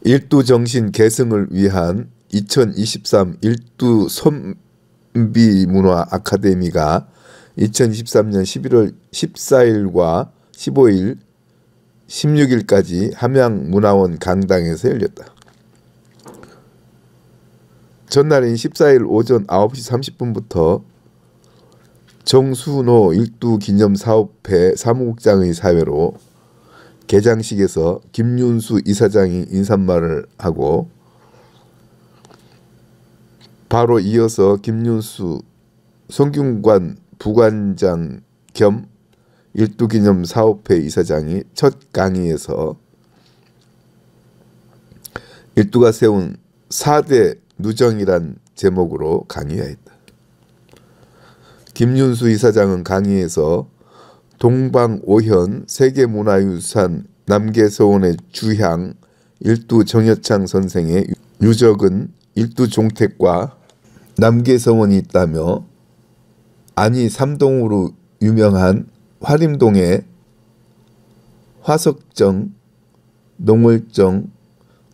일두정신 계승을 위한 2023 일두선비문화 아카데미가 2023년 11월 14일과 15일, 16일까지 함양문화원 강당에서 열렸다. 전날인 14일 오전 9시 30분부터 정순호 일두기념사업회 사무국장의 사회로 개장식에서 김윤수 이사장이 인사말을 하고, 바로 이어서 김윤수 성균관 부관장 겸 일두기념사업회 이사장이 첫 강의에서 일두가 세운 4대 누정이란 제목으로 강의하였다. 김윤수 이사장은 강의에서 동방오현 세계문화유산 남계서원의 주향 일두정여창 선생의 유적은 일두종택과 남계서원이 있다며, 안이 삼동으로 유명한 화림동의 화석정, 농월정,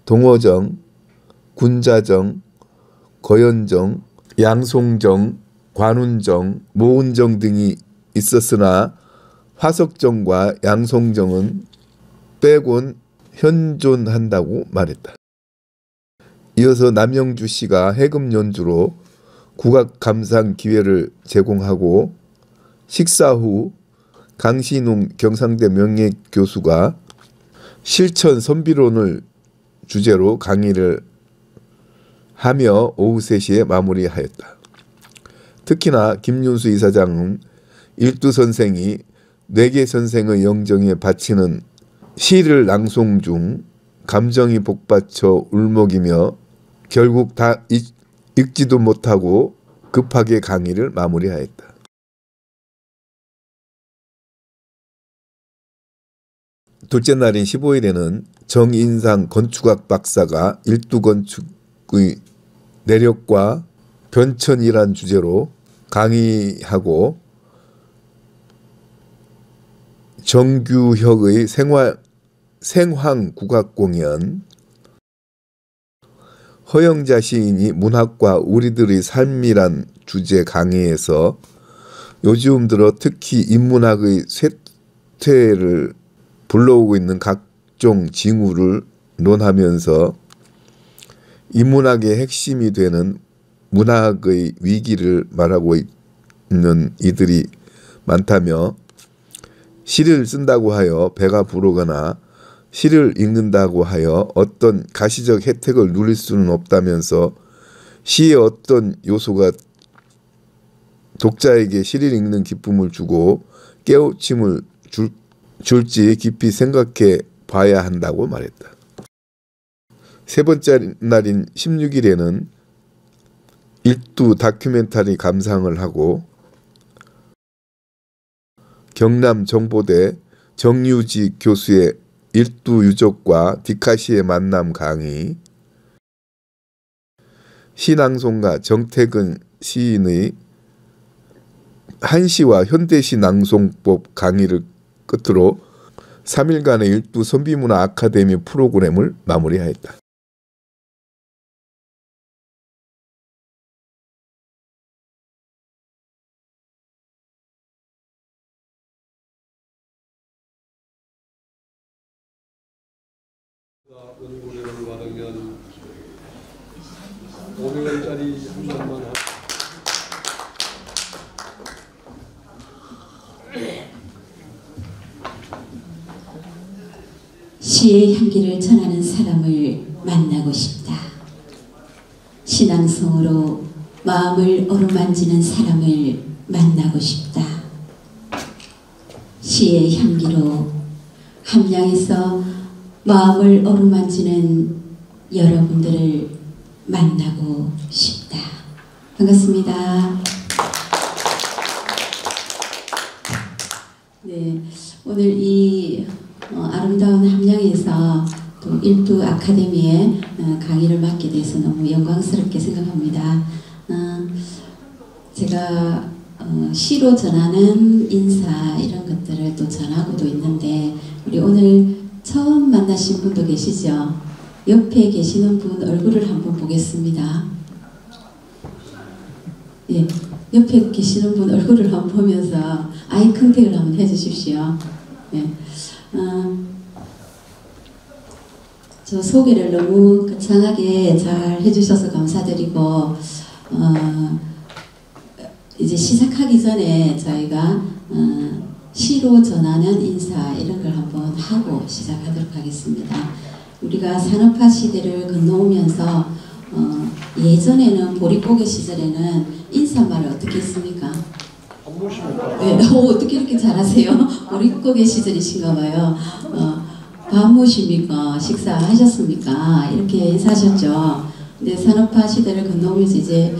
동어정, 군자정, 거연정, 양송정, 관운정, 모운정 등이 있었으나 화석정과 양송정은 빼곤 현존한다고 말했다. 이어서 남영주 씨가 해금 연주로 국악 감상 기회를 제공하고, 식사 후 강신웅 경상대 명예교수가 실천 선비론을 주제로 강의를 하며 오후 3시에 마무리하였다. 특히나 김윤수 이사장은 일두 선생이 뇌계 선생의 영정에 바치는 시를 낭송 중 감정이 복받쳐 울먹이며 결국 다 읽지도 못하고 급하게 강의를 마무리하였다. 둘째 날인 15일에는 정인상 건축학 박사가 일두건축의 내력과 변천이란 주제로 강의하고, 정규혁의 생황국악공연, 허영자 시인이 문학과 우리들의 삶이란 주제 강의에서 요즘 들어 특히 인문학의 쇠퇴를 불러오고 있는 각종 징후를 논하면서 인문학의 핵심이 되는 문학의 위기를 말하고 있는 이들이 많다며, 시를 쓴다고 하여 배가 부르거나 시를 읽는다고 하여 어떤 가시적 혜택을 누릴 수는 없다면서, 시의 어떤 요소가 독자에게 시를 읽는 기쁨을 주고 깨우침을 줄지 깊이 생각해 봐야 한다고 말했다. 세 번째 날인 16일에는 일두 다큐멘터리 감상을 하고, 경남 정보대 정유지 교수의 일두 유적과 디카시의 만남 강의, 시낭송가 정태근 시인의 한시와 현대시 낭송법 강의를 끝으로 3일간의 일두 선비문화 아카데미 프로그램을 마무리하였다. 연구를 받으면 500원짜리 한 장만 시의 향기를 전하는 사람을 만나고 싶다. 신앙성으로 마음을 어루만지는 사람을 만나고 싶다. 시의 향기로 함양에서 마음을 어루만지는 여러분들을 만나고 싶다. 반갑습니다. 네, 오늘 이 아름다운 함양에서 또 일두 아카데미에 강의를 맡게 돼서 너무 영광스럽게 생각합니다. 제가 시로 전하는 인사 이런 것들을 또 전하고도 있는데, 우리 오늘 처음 만나신 분도 계시죠? 옆에 계시는 분 얼굴을 한번 보겠습니다. 예, 옆에 계시는 분 얼굴을 한번 보면서 아이 컨택을 한번 해주십시오. 예, 저 소개를 너무 거창하게 잘 해주셔서 감사드리고, 이제 시작하기 전에 저희가 시로 전하는 인사 이런 걸 한번 하고 시작하도록 하겠습니다. 우리가 산업화 시대를 건너오면서 예전에는 보릿고개 시절에는 인사말을 어떻게 했습니까? 네, 어떻게 이렇게 잘하세요? 보릿고개 시절이신가 봐요. 밥 모십니까? 식사하셨습니까? 이렇게 인사하셨죠. 근데 산업화 시대를 건너오면서 이제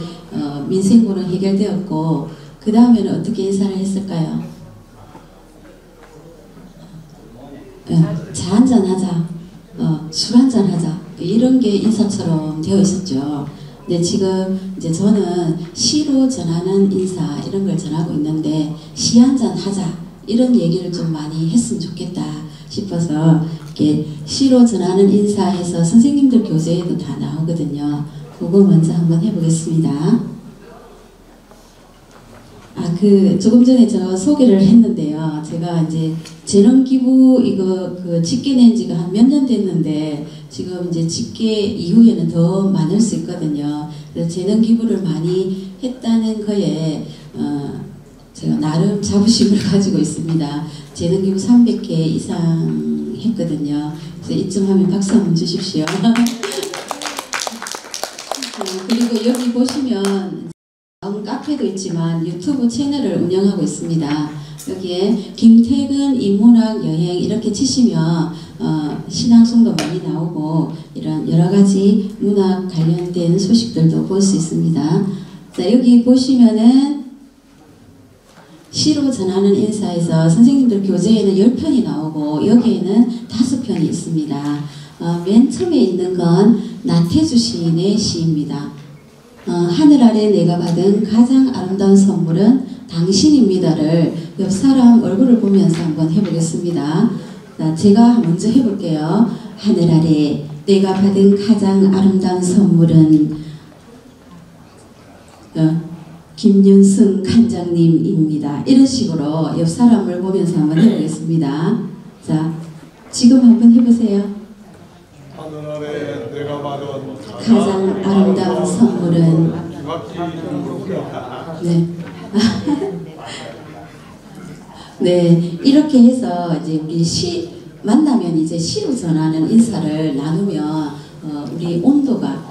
민생고는 해결되었고, 그 다음에는 어떻게 인사를 했을까요? 차 한잔 하자, 술 한잔 하자, 이런 게 인사처럼 되어 있었죠. 근데 지금 이제 저는 시로 전하는 인사 이런 걸 전하고 있는데, 시 한잔 하자 이런 얘기를 좀 많이 했으면 좋겠다 싶어서 이렇게 시로 전하는 인사해서 선생님들 교재에도 다 나오거든요. 그거 먼저 한번 해보겠습니다. 조금 전에 저 소개를 했는데요. 제가 이제 재능기부 이거 집계 낸 지가 한 몇 년 됐는데, 지금 이제 집계 이후에는 더 많을 수 있거든요. 그래서 재능기부를 많이 했다는 거에, 제가 나름 자부심을 가지고 있습니다. 재능기부 300개 이상 했거든요. 그래서 이쯤 하면 박수 한번 주십시오. 그리고 여기 보시면 카페도 있지만 유튜브 채널을 운영하고 있습니다. 여기에 김태근 인문학 여행 이렇게 치시면 신앙송도 많이 나오고 이런 여러가지 문학 관련된 소식들도 볼 수 있습니다. 자, 여기 보시면은 시로 전하는 인사에서 선생님들 교재에는 10편이 나오고 여기에는 5편이 있습니다. 맨 처음에 있는 건 나태주 시인의 시입니다. 하늘 아래 내가 받은 가장 아름다운 선물은 당신입니다를 옆 사람 얼굴을 보면서 한번 해보겠습니다. 자, 제가 먼저 해볼게요. 하늘 아래 내가 받은 가장 아름다운 선물은 김윤승 간장님입니다. 이런 식으로 옆 사람을 보면서 한번 해보겠습니다. 자, 지금 한번 해보세요. 하늘 아래 내가 받은 가장 아름다운 선물은 네. 네, 이렇게 해서 이제 우리 시 만나면 이제 시로 전하는 인사를 나누면 우리 온도가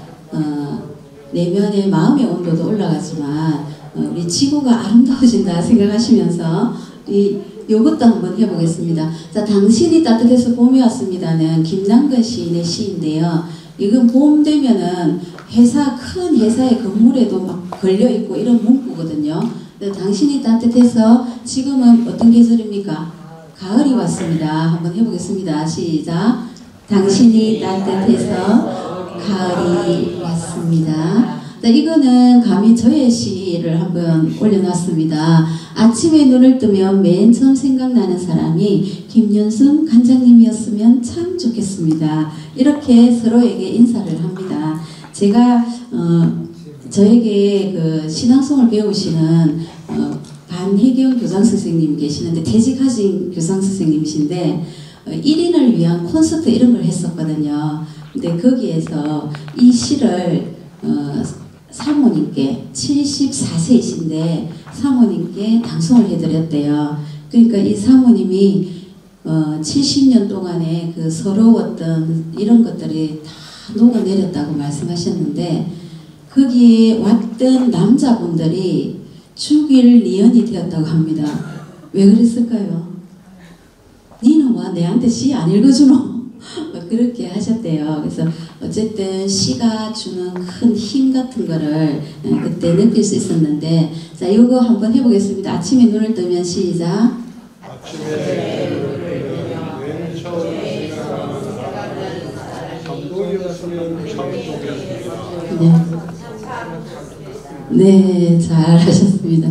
내면의 마음의 온도도 올라가지만 우리 지구가 아름다워진다 생각하시면서 요것도 한번 해보겠습니다. 자, 당신이 따뜻해서 봄이 왔습니다는 김남근 시인의 시인데요. 이건 봄 되면은 큰 회사의 건물에도 막 걸려있고 이런 문구거든요. 당신이 따뜻해서 지금은 어떤 계절입니까? 가을이 왔습니다. 한번 해보겠습니다. 시작. 당신이 따뜻해서 가을이 왔습니다. 자, 이거는 감히 저의 시를 한번 올려놨습니다. 아침에 눈을 뜨면 맨 처음 생각나는 사람이 김윤승 간장님이었으면 참 좋겠습니다. 이렇게 서로에게 인사를 합니다. 제가 저에게 그 신앙송을 배우시는 반혜경 교장 선생님 계시는데 퇴직하신 교장 선생님이신데 1인을 위한 콘서트 이런 걸 했었거든요. 근데 거기에서 이 시를 사모님께 74세이신데 사모님께 방송을 해드렸대요. 그러니까 이 사모님이 70년 동안에 그 서러웠던 이런 것들이 다 녹아내렸다고 말씀하셨는데 거기에 왔던 남자분들이 죽일 니언이 되었다고 합니다. 왜 그랬을까요? 니는 와 내한테 시 안 읽어주노? 그렇게 하셨대요. 그래서 어쨌든 시가 주는 큰 힘 같은 거를 그때 느낄 수 있었는데, 자, 이거 한번 해보겠습니다. 아침에 눈을 뜨면 시작. 아침에 맨 처음 생각나는 감동이었으면 참 좋겠습니다. 네, 잘하셨습니다.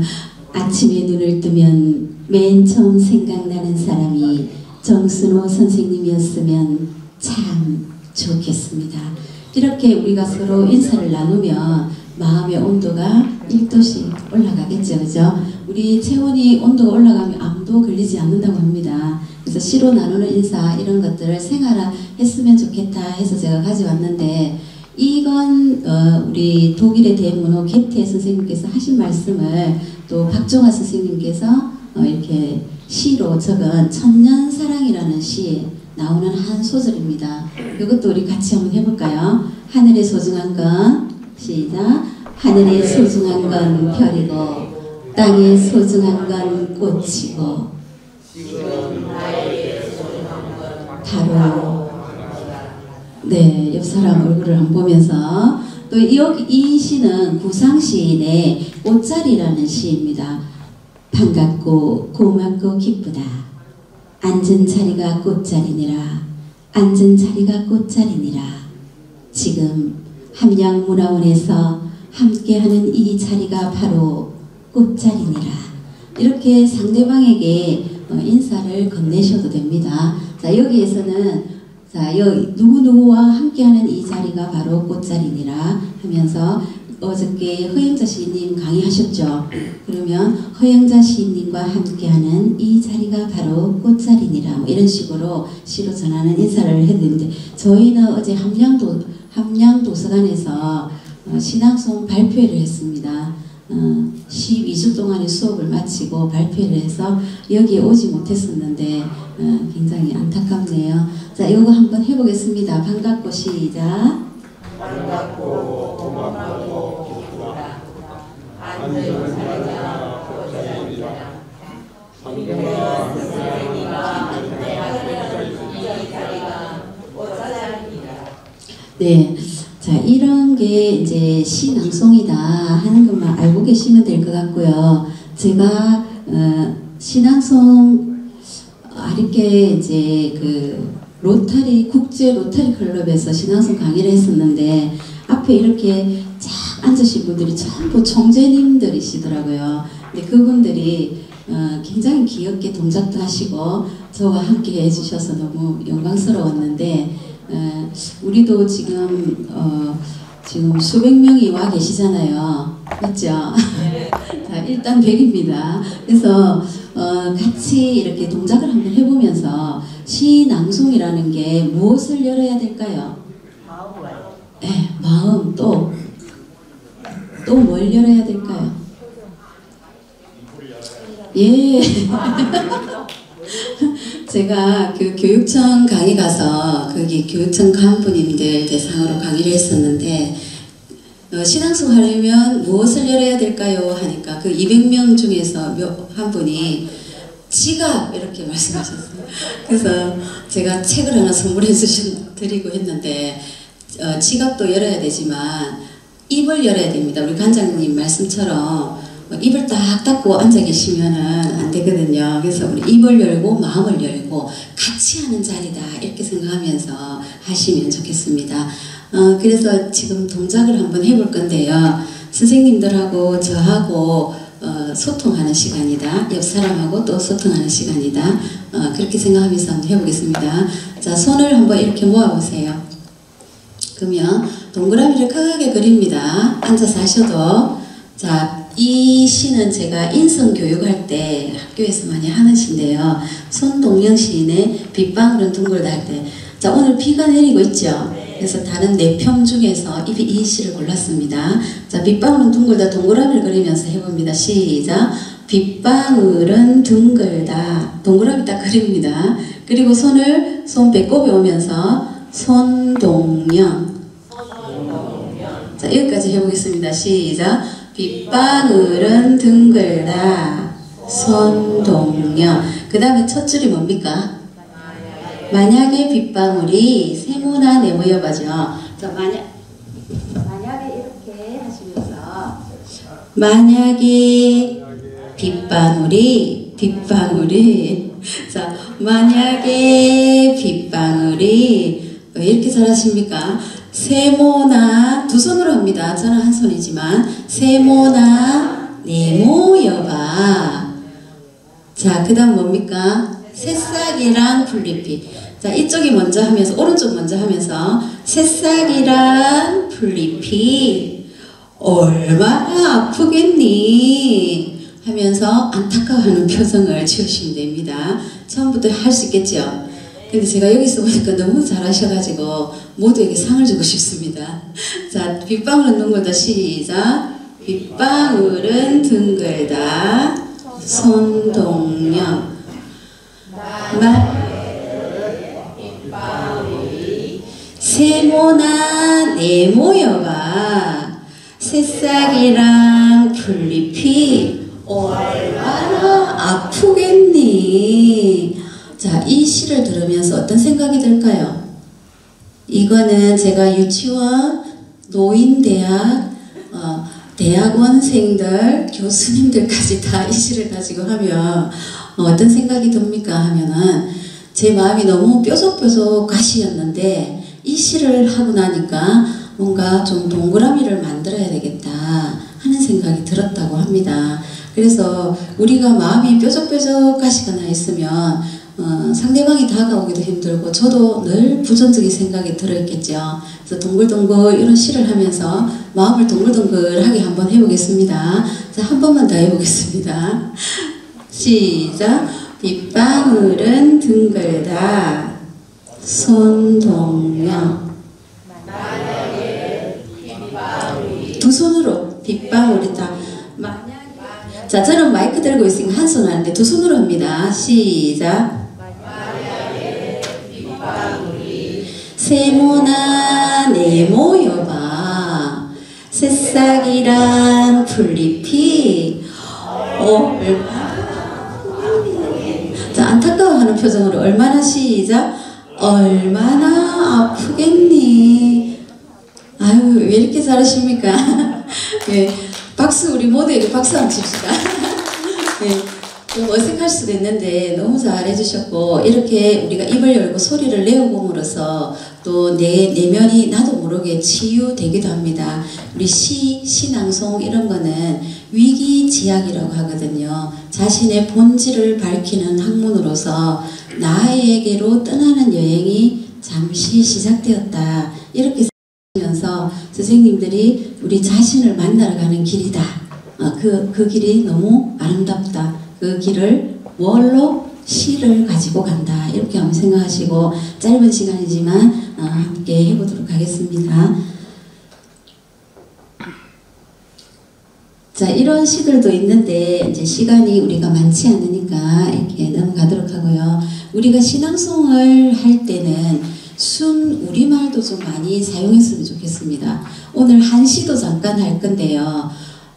아침에 눈을 뜨면 맨 처음 생각나는 사람이 정순호 선생님이었으면 참 좋겠습니다. 이렇게 우리가 서로 인사를 나누면 마음의 온도가 1도씩 올라가겠죠. 그죠? 우리 체온이 온도가 올라가면 암도 걸리지 않는다고 합니다. 그래서 시로 나누는 인사 이런 것들을 생활화했으면 좋겠다 해서 제가 가져왔는데, 이건 우리 독일의 대문호 게테 선생님께서 하신 말씀을 또 박종화 선생님께서 이렇게 시로 적은 천년사랑이라는 시에 나오는 한 소절입니다. 이것도 우리 같이 한번 해볼까요? 하늘의 소중한 건, 시작. 하늘의 소중한 건 별이고 땅의 소중한 건 꽃이고 바로, 네, 옆 사람 얼굴을 한번 보면서, 또 이 시는 구상시인의 꽃자리라는 시입니다. 반갑고 고맙고 기쁘다. 앉은 자리가 꽃자리니라. 앉은 자리가 꽃자리니라. 지금 함양문화원에서 함께하는 이 자리가 바로 꽃자리니라. 이렇게 상대방에게 인사를 건네셔도 됩니다. 자, 여기에서는 자, 누구누구와 함께하는 이 자리가 바로 꽃자리니라 하면서, 어저께 허영자 시인님 강의하셨죠. 그러면 허영자 시인님과 함께하는 이 자리가 바로 꽃자리니라, 뭐 이런 식으로 시로 전하는 인사를 해드리는데, 저희는 어제 함양도서관에서 신앙송 발표회를 했습니다. 12주 동안의 수업을 마치고 발표를 해서 여기에 오지 못했었는데 굉장히 안타깝네요. 자, 이거 한번 해보겠습니다. 반갑고 시작. 반갑고 고맙고 기쁘다. 앉은 자리가 꽃자리니라. 성경과 선생님과 함께하는 이 자리가 꽃자리니라. 네. 자, 이런 게 이제 시낭송이다 하는 것만 알고 계시면 될 것 같고요. 제가 시낭송 아리께 이제 로타리 국제 로타리 클럽에서 신앙송 강의를 했었는데, 앞에 이렇게 쫙 앉으신 분들이 전부 총재님들이시더라고요. 근데 그분들이 굉장히 귀엽게 동작도 하시고 저와 함께 해주셔서 너무 영광스러웠는데, 우리도 지금 수백 명이 와 계시잖아요. 맞죠? 네. 자, 일단 100입니다. 그래서 같이 이렇게 동작을 한번 해보면서 시낭송이라는 게 무엇을 열어야 될까요? 네, 마음. 또 뭘 열어야 될까요? 예. 제가 그 교육청 강의 가서 거기 교육청 간부님들 대상으로 강의를 했었는데, 신앙송 하려면 무엇을 열어야 될까요? 하니까 그 200명 중에서 한 분이 지갑 이렇게 말씀하셨어요. 그래서 제가 책을 하나 선물해 드리고 했는데, 지갑도 열어야 되지만 입을 열어야 됩니다. 우리 관장님 말씀처럼 입을 딱 닫고 앉아 계시면은 안 되거든요. 그래서 우리 입을 열고 마음을 열고 같이 하는 자리다 이렇게 생각하면서 하시면 좋겠습니다. 그래서 지금 동작을 한번 해볼 건데요. 선생님들하고 저하고 소통하는 시간이다. 옆 사람하고 또 소통하는 시간이다. 그렇게 생각하면서 한번 해보겠습니다. 자, 손을 한번 이렇게 모아보세요. 그러면 동그라미를 크게 그립니다. 앉아서 하셔도. 자, 이 시는 제가 인성교육할 때 학교에서 많이 하는 시인데요. 손동영 시인의 빗방울은 둥글다 할 때, 자, 오늘 비가 내리고 있죠. 그래서 다른 4편 중에서 이 시를 골랐습니다. 자, 빗방울은 둥글다 동그라미를 그리면서 해봅니다. 시작. 빗방울은 둥글다. 동그라미 딱 그립니다. 그리고 손 배꼽에 오면서 손동영. 자, 여기까지 해보겠습니다. 시작. 빗방울은 둥글다. 손동영. 그 다음에 첫 줄이 뭡니까? 만약에 빗방울이 세모나 네모여봐죠. 자, 만약에 이렇게 하시면서, 만약에 빗방울이 자, 만약에 빗방울이 왜 이렇게 잘하십니까? 세모나, 두 손으로 합니다. 저는 한 손이지만 세모나 네모여봐. 자, 그 다음 뭡니까? 새싹이란 풀잎이. 자, 이쪽이 먼저 하면서, 오른쪽 먼저 하면서, 새싹이란 풀잎이 얼마나 아프겠니? 하면서 안타까워하는 표정을 지으시면 됩니다. 처음부터 할 수 있겠죠? 근데 제가 여기서 보니까 너무 잘하셔가지고 모두에게 상을 주고 싶습니다. 자, 빗방울은 둥글다. 시작. 빗방울은 둥글다. 손동영. 세모나 네모여봐. 새싹이랑 풀잎이 얼마나 아프겠니? 자, 이 시를 들으면서 어떤 생각이 들까요? 이거는 제가 유치원, 노인대학, 대학원생들, 교수님들까지 다 이 시를 가지고 하면 어떤 생각이 듭니까? 하면은 제 마음이 너무 뾰족뾰족 가시였는데 이 시를 하고 나니까 뭔가 좀 동그라미를 만들어야 되겠다 하는 생각이 들었다고 합니다. 그래서 우리가 마음이 뾰족뾰족 가시거나 있으면 상대방이 다가오기도 힘들고 저도 늘 부정적인 생각이 들어있겠죠. 그래서 동글동글 이런 시를 하면서 마음을 동글동글하게 한번 해보겠습니다. 자, 한 번만 더 해보겠습니다. 시작. 빗방울은 둥글다. 손동영. 두 손으로 빗방울이 딱. 자, 저는 마이크 들고 있으니까 한 손 하는데 두 손으로 합니다. 시작. 세모나 네모여봐. 새싹이란 풀잎이 자, 안타까워하는 표정으로 얼마나. 시작. 얼마나 아프겠니? 아유, 왜 이렇게 잘하십니까? 네, 박수, 우리 모두에게 박수 한번 칩시다. 네, 좀 어색할 수도 있는데 너무 잘해주셨고, 이렇게 우리가 입을 열고 소리를 내어봄으로써 또 내 내면이 나도 모르게 치유되기도 합니다. 우리 시낭송 이런 거는 위기지약이라고 하거든요. 자신의 본질을 밝히는 학문으로서 나에게로 떠나는 여행이 잠시 시작되었다. 이렇게 생각하면서 선생님들이 우리 자신을 만나러 가는 길이다. 그 길이 너무 아름답다. 그 길을 뭘로? 시를 가지고 간다. 이렇게 한번 생각하시고 짧은 시간이지만 함께 해보도록 하겠습니다. 자, 이런 시들도 있는데 이제 시간이 우리가 많지 않으니까 이렇게 넘어가도록 하고요. 우리가 신앙송을 할 때는 순 우리말도 좀 많이 사용했으면 좋겠습니다. 오늘 한시도 잠깐 할 건데요.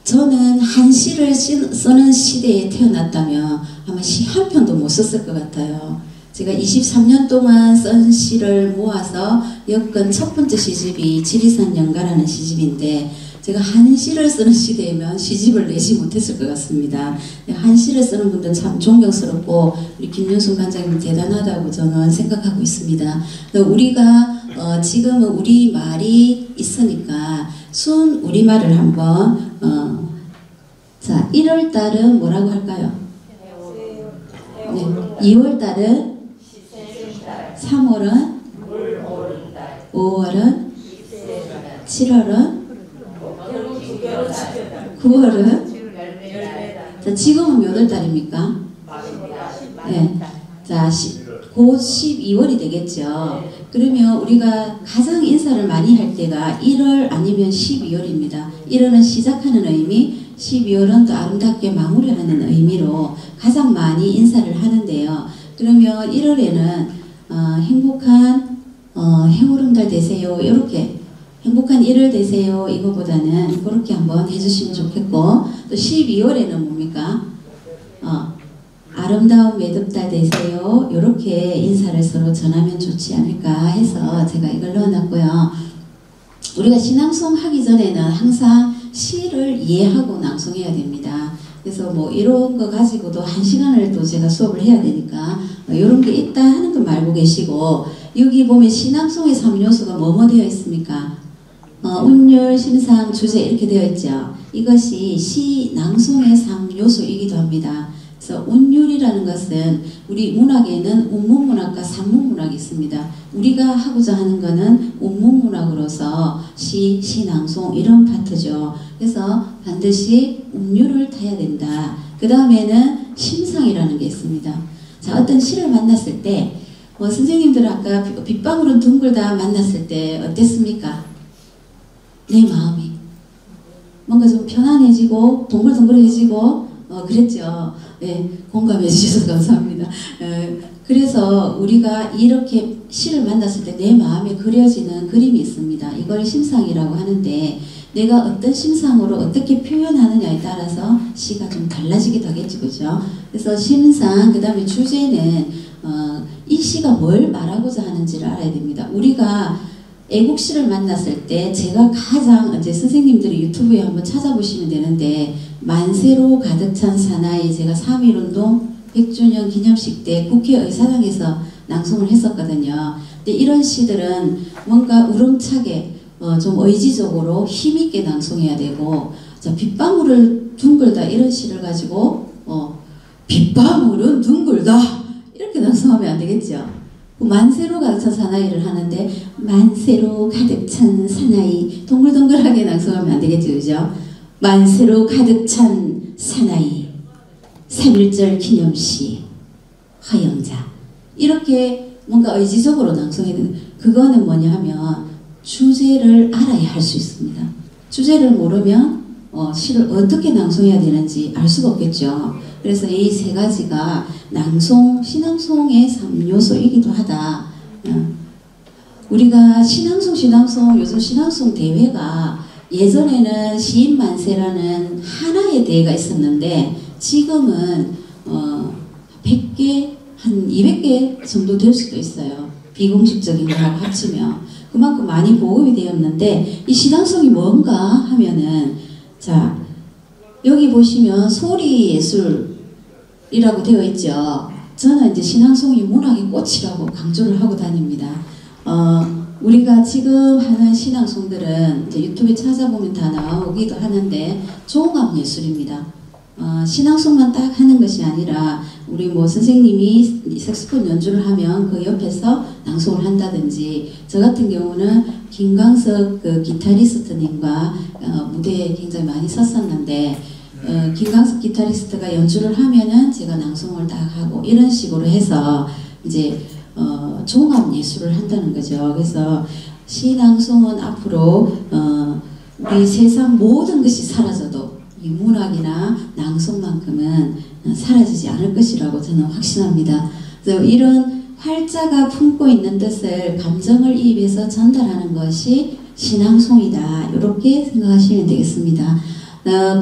저는 한시를 쓰는 시대에 태어났다면 아마 시 한 편도 못 썼을 것 같아요. 제가 23년 동안 쓴 시를 모아서 엮은 첫 번째 시집이 지리산 연가라는 시집인데 제가 한시를 쓰는 시대이면 시집을 내지 못했을 것 같습니다. 한시를 쓰는 분들 참 존경스럽고 우리 김윤순 관장님 대단하다고 저는 생각하고 있습니다. 우리가 지금은 우리말이 있으니까 순 우리말을 한번 자, 1월달은 뭐라고 할까요? 네. 2월달은 3월은 5월은 7월은 9월은 자, 지금은 몇 월달입니까? 네. 자, 곧 12월이 되겠죠. 그러면 우리가 가장 인사를 많이 할 때가 1월 아니면 12월입니다. 1월은 시작하는 의미, 12월은 또 아름답게 마무리하는 의미로 가장 많이 인사를 하는데요. 그러면 1월에는 행복한 해오름달 되세요. 이렇게 행복한 1월 되세요. 이거보다는 그렇게 한번 해주시면 좋겠고, 또 12월에는 뭡니까? 아름다운 매듭달 되세요. 이렇게 인사를 서로 전하면 좋지 않을까 해서 제가 이걸 넣어놨고요. 우리가 신앙송 하기 전에는 항상 시를 이해하고 낭송해야 됩니다. 그래서 뭐 이런 거 가지고도 1시간을 또 제가 수업을 해야 되니까 이런 게 있다 하는 거 말고 계시고, 여기 보면 신앙송의 3요소가 뭐뭐 되어 있습니까? 운율, 심상, 주제 이렇게 되어 있죠. 이것이 시 낭송의 3요소이기도 합니다. 그래서 운율이라는 것은 우리 문학에는 운문문학과 산문문학이 있습니다. 우리가 하고자 하는 것은 운문문학으로서 시, 시낭송 이런 파트죠. 그래서 반드시 운율을 타야 된다. 그 다음에는 심상이라는 게 있습니다. 자, 어떤 시를 만났을 때 선생님들 아까 빗방울은 둥글다 만났을 때 어땠습니까? 내 마음이 뭔가 좀 편안해지고 동글동글해지고 그랬죠. 네, 공감해 주셔서 감사합니다. 그래서 우리가 이렇게 시를 만났을 때 내 마음에 그려지는 그림이 있습니다. 이걸 심상이라고 하는데 내가 어떤 심상으로 어떻게 표현하느냐에 따라서 시가 좀 달라지기도 하겠죠. 그죠? 그래서 심상, 그 다음에 주제는 이 시가 뭘 말하고자 하는지를 알아야 됩니다. 우리가 애국시를 만났을 때 제가 가장 이제 선생님들이 유튜브에 한번 찾아보시면 되는데 만세로 가득 찬 사나이 제가 3.1운동 100주년 기념식 때 국회의사당에서 낭송을 했었거든요. 근데 이런 시들은 뭔가 우렁차게 좀 의지적으로 힘있게 낭송해야 되고 자, 빗방울을 둥글다 이런 시를 가지고 빗방울은 둥글다 이렇게 낭송하면 안 되겠죠. 만세로 가득 찬 사나이를 하는데 만세로 가득 찬 사나이 동글동글하게 낭송하면 안 되겠죠. 그죠? 만세로 가득 찬 사나이 3.1절 기념시 허영자 이렇게 뭔가 의지적으로 낭송해야 되는 그거는 뭐냐 하면 주제를 알아야 할 수 있습니다. 주제를 모르면 시를 어떻게 낭송해야 되는지 알 수가 없겠죠. 그래서 이 세 가지가 낭송, 시낭송의 3요소이기도 하다. 우리가 시낭송, 요즘 시낭송 대회가 예전에는 시인만세라는 하나의 대회가 있었는데 지금은 100개, 한 200개 정도 될 수도 있어요. 비공식적인 거하고 합치면. 그만큼 많이 보급이 되었는데 이 시낭송이 뭔가 하면은 자 여기 보시면 소리예술이라고 되어 있죠. 저는 이제 시낭송이 문학의 꽃이라고 강조를 하고 다닙니다. 우리가 지금 하는 시낭송들은 이제 유튜브에 찾아보면 다 나오기도 하는데 종합예술입니다. 시낭송만 딱 하는 것이 아니라 우리 뭐 선생님이 색소폰 연주를 하면 그 옆에서 낭송을 한다든지 저 같은 경우는 김광석 그 기타리스트님과 무대에 굉장히 많이 섰었는데 김광석 기타리스트가 연주를 하면은 제가 낭송을 딱 하고 이런 식으로 해서 이제 종합 예술을 한다는 거죠. 그래서 시낭송은 앞으로 우리 세상 모든 것이 사라져도 이 문학이나 낭송만큼은 사라지지 않을 것이라고 저는 확신합니다. 그래서 이런 활자가 품고 있는 뜻을 감정을 이입해서 전달하는 것이 시낭송이다. 이렇게 생각하시면 되겠습니다.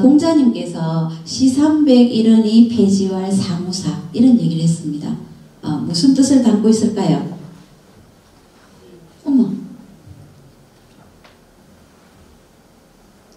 공자님께서 시 301원이 폐지활 사무사 이런 얘기를 했습니다. 무슨 뜻을 담고 있을까요? 어머.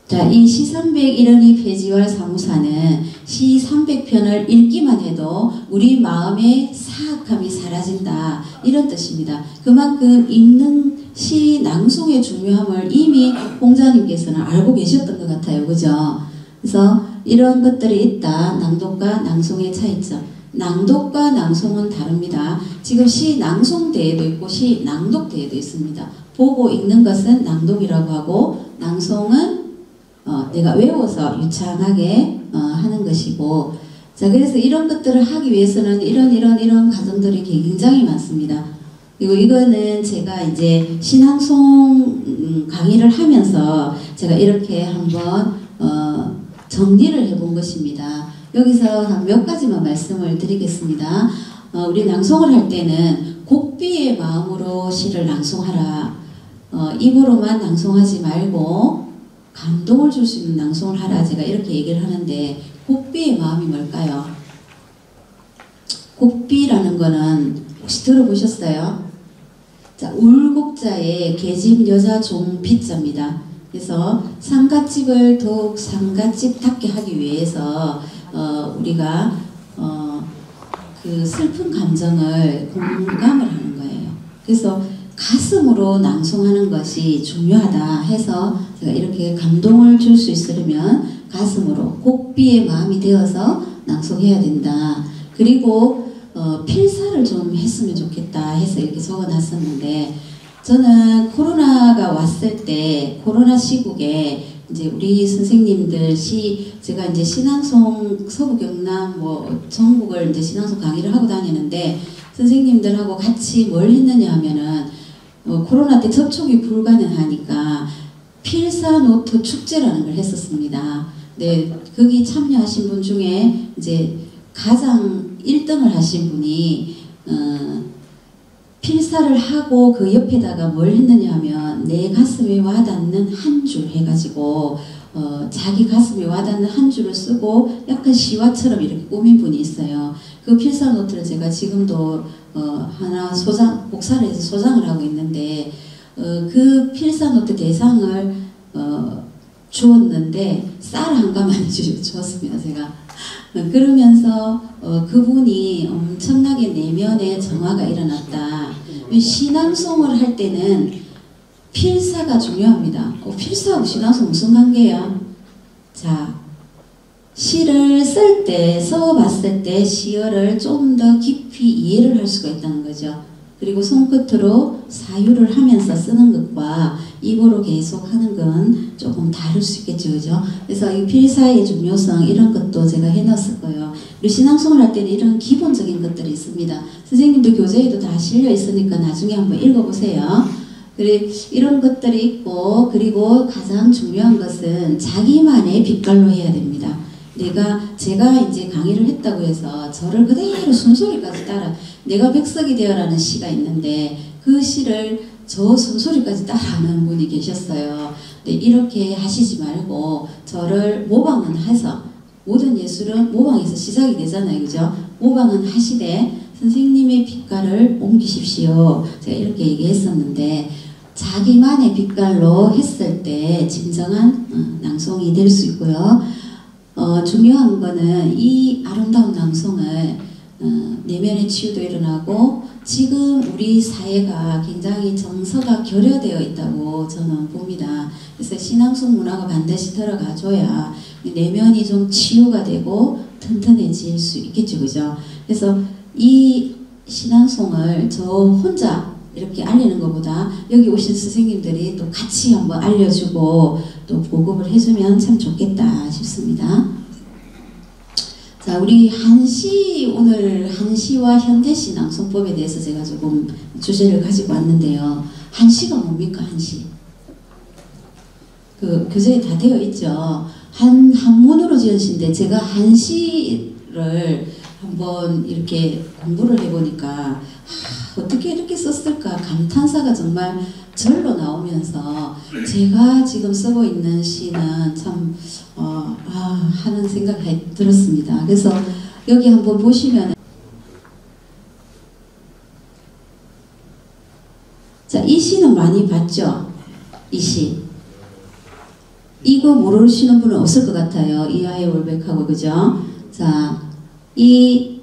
자, 이 시 301원이 폐지활 사무사는 시 300편을 읽기만 해도 우리 마음의 사악함이 사라진다 이런 뜻입니다. 그만큼 읽는 시 낭송의 중요함을 이미 공자님께서는 알고 계셨던 것 같아요. 그죠? 그래서 이런 것들이 있다. 낭독과 낭송의 차이점. 낭독과 낭송은 다릅니다. 지금 시 낭송 대회도 있고 시 낭독 대회도 있습니다. 보고 읽는 것은 낭독이라고 하고 낭송은 내가 외워서 유창하게 하는 것이고 자 그래서 이런 것들을 하기 위해서는 이런 과정들이 굉장히 많습니다. 그리고 이거는 제가 이제 시낭송 강의를 하면서 제가 이렇게 한번 정리를 해본 것입니다. 여기서 한 몇 가지만 말씀을 드리겠습니다. 우리 낭송을 할 때는 곡비의 마음으로 시를 낭송하라. 입으로만 낭송하지 말고 감동을 줄 수 있는 낭송을 하라. 제가 이렇게 얘기를 하는데 곡비의 마음이 뭘까요? 곡비라는 거는 혹시 들어보셨어요? 자, 울곡자의 계집 여자 종비자입니다. 그래서 상갓집을 더욱 상갓집답게 하기 위해서 우리가 그 슬픈 감정을 공감을 하는 거예요. 그래서 가슴으로 낭송하는 것이 중요하다 해서 제가 이렇게 감동을 줄 수 있으려면 가슴으로 곡비의 마음이 되어서 낭송해야 된다. 그리고 필사를 좀 했으면 좋겠다 해서 이렇게 적어놨었는데, 저는 코로나가 왔을 때 코로나 시국에 이제 우리 선생님들 제가 이제 신앙송 서부 경남 뭐 전국을 이제 신앙송 강의를 하고 다니는데, 선생님들하고 같이 뭘 했느냐 하면은 코로나 때 접촉이 불가능하니까 필사 노트 축제라는 걸 했었습니다. 네, 거기 참여하신 분 중에 이제 가장 1등을 하신 분이 필사를 하고 그 옆에다가 뭘 했느냐 하면 내 가슴에 와닿는 한 줄 해가지고 자기 가슴에 와닿는 한 줄을 쓰고 약간 시와처럼 이렇게 꾸민 분이 있어요. 그 필사 노트를 제가 지금도 하나 복사를 해서 소장을 하고 있는데, 그 필사 노트 대상을 주었는데 쌀 한 가마니 주었습니다. 제가 그러면서 그분이 엄청나게 내면에 정화가 일어났다. 신앙송을 할 때는 필사가 중요합니다. 필사하고 신앙송 무슨 관계야? 자, 시를 쓸 때, 써봤을 때 시어를 좀 더 깊이 이해를 할 수가 있다는 거죠. 그리고 손끝으로 사유를 하면서 쓰는 것과 입으로 계속 하는 건 조금 다를 수 있겠죠, 그죠? 그래서 이 필사의 중요성 이런 것도 제가 해놨을 거예요. 우리 신앙송을 할 때는 이런 기본적인 것들이 있습니다. 선생님들 교재에도 다 실려 있으니까 나중에 한번 읽어보세요. 그리고 이런 것들이 있고, 그리고 가장 중요한 것은 자기만의 빛깔로 해야 됩니다. 제가 이제 강의를 했다고 해서 저를 그대로 순소리까지 따라, 내가 백석이 되어라는 시가 있는데 그 시를 저 순소리까지 따라하는 분이 계셨어요. 근데 이렇게 하시지 말고 저를 모방은 해서, 모든 예술은 모방에서 시작이 되잖아요, 그죠? 모방은 하시되 선생님의 빛깔을 옮기십시오. 제가 이렇게 얘기했었는데, 자기만의 빛깔로 했을 때 진정한 낭송이 될 수 있고요. 중요한 거는 이 아름다운 낭송을 내면의 치유도 일어나고, 지금 우리 사회가 굉장히 정서가 결여되어 있다고 저는 봅니다. 그래서 신앙송 문화가 반드시 들어가줘야 내면이 좀 치유가 되고 튼튼해질 수 있겠죠, 그죠? 그래서 이 신앙송을 저 혼자 이렇게 알리는 것보다 여기 오신 선생님들이 또 같이 한번 알려주고 또 보급을 해주면 참 좋겠다 싶습니다. 자, 우리 오늘 한시와 현대시 낭송법에 대해서 제가 조금 주제를 가지고 왔는데요. 한시가 뭡니까, 한시? 그 교재에 다 되어 있죠. 한문으로 지은 시인데, 제가 한시를 한번 이렇게 공부를 해보니까 어떻게 이렇게 썼을까 감탄사가 정말 절로 나오면서, 제가 지금 쓰고 있는 시는 참 하는 생각이 들었습니다. 그래서 여기 한번 보시면, 자, 이 시는 많이 봤죠? 이 시. 이거 모르시는 분은 없을 것 같아요. 이하의 월백하고, 그죠? 자, 우리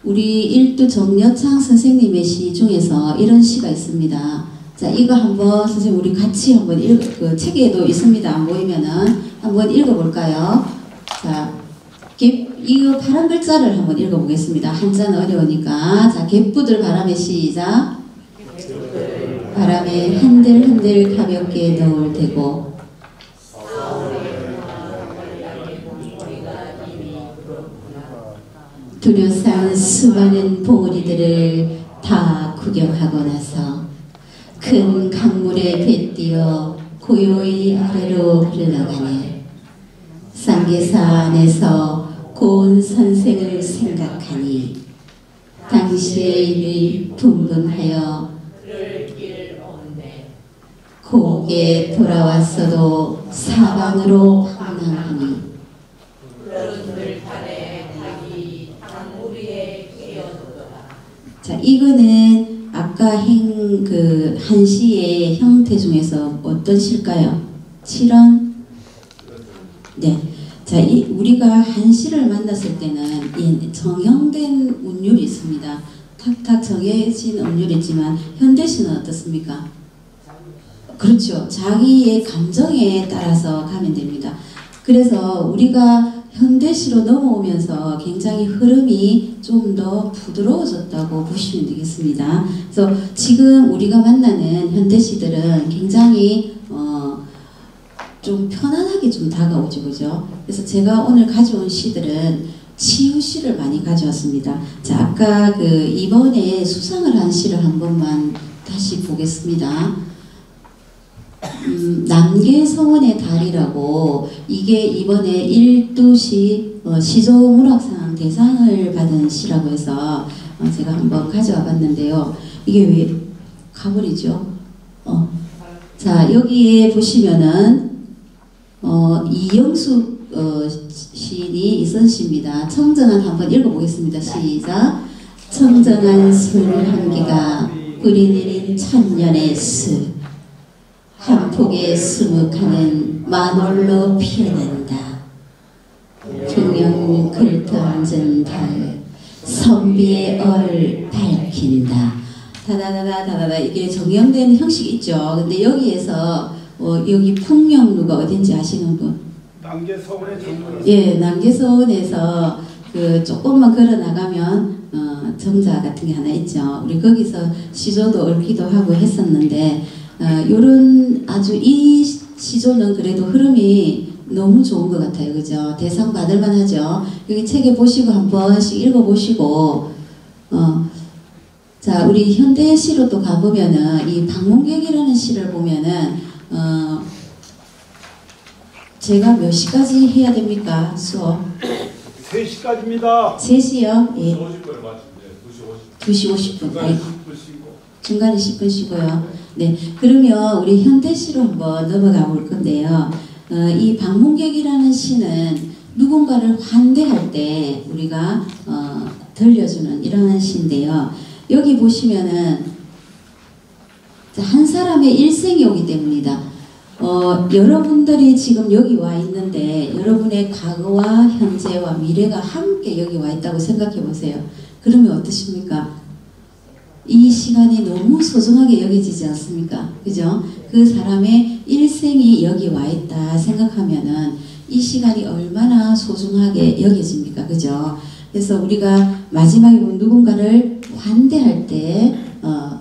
일두 정여창 선생님의 시 중에서 이런 시가 있습니다. 자, 이거 한번 선생님 우리 같이 한번 그 책에도 있습니다. 안 보이면은 한번 읽어볼까요? 자, 이거 파란 글자를 한번 읽어보겠습니다. 한자는 어려우니까. 자, 갯부들 바람에 시작. 바람에 흔들흔들 가볍게 너울 테고 두려싼 수많은 봉우리들을 다 구경하고 나서 큰 강물에 뱉띄어 고요히 아래로 흘러가네. 쌍계사 안에서 고운 선생을 생각하니 당시의 일을 분분하여 고개 돌아왔어도 사방으로 황당하니 자, 이거는 아까 그 한시의 형태 중에서 어떤 시일까요? 7원? 네. 자, 우리가 한시를 만났을 때는 정형된 운율이 있습니다. 탁탁 정해진 운율이 있지만 현대시는 어떻습니까? 그렇죠. 자기의 감정에 따라서 가면 됩니다. 그래서 우리가 현대시로 넘어오면서 굉장히 흐름이 좀 더 부드러워졌다고 보시면 되겠습니다. 그래서 지금 우리가 만나는 현대시들은 굉장히 좀 편안하게 좀 다가오죠, 그죠? 그래서 제가 오늘 가져온 시들은 치유시를 많이 가져왔습니다. 자, 아까 그 이번에 수상을 한 시를 한 번만 다시 보겠습니다. 남계서원의 달이라고, 이게 이번에 일두시 시조문학상 대상을 받은 시라고 해서 제가 한번 가져와 봤는데요. 이게 왜 가버리죠? 자, 여기에 보시면은 이영숙 시인이 쓴 시입니다. 청정한 한번 읽어보겠습니다. 시작. 청정한 술 향기가 뿌리내린 천년의 스, 한 폭의 수묵하는 만월로 피어난다. 풍경 글터앉은 달, 선비의 얼 밝힌다. 다다다다다다. 이게 정형된 형식이 있죠. 근데 여기에서 여기 풍령루가 어딘지 아시는 분? 남계서원의 정자. 예, 남계서원에서 그 조금만 걸어 나가면 정자 같은 게 하나 있죠. 우리 거기서 시조도 얽기도 하고 했었는데, 요런 아주 이 시조는 그래도 흐름이 너무 좋은 것 같아요, 그죠? 대상 받을만 하죠. 여기 책에 보시고 한 번씩 읽어보시고, 자, 우리 현대시로 또 가보면은 이 방문객이라는 시를 보면은 제가 몇 시까지 해야 됩니까? 수업? 3시까지입니다. 3시요? 예. 50분 2시 50분. 중간에 10분 쉬고. 중간에 10분 쉬고요. 네. 그러면 우리 현대시로 한번 넘어가 볼 건데요. 이 방문객이라는 시는 누군가를 환대할 때 우리가 들려주는 이런 시인데요. 여기 보시면은 한 사람의 일생이 오기 때문이다. 여러분들이 지금 여기 와 있는데 여러분의 과거와 현재와 미래가 함께 여기 와 있다고 생각해 보세요. 그러면 어떠십니까? 이 시간이 너무 소중하게 여겨지지 않습니까? 그죠? 그 사람의 일생이 여기 와 있다 생각하면은 이 시간이 얼마나 소중하게 여겨집니까? 그죠? 그래서 우리가 마지막에 누군가를 환대할 때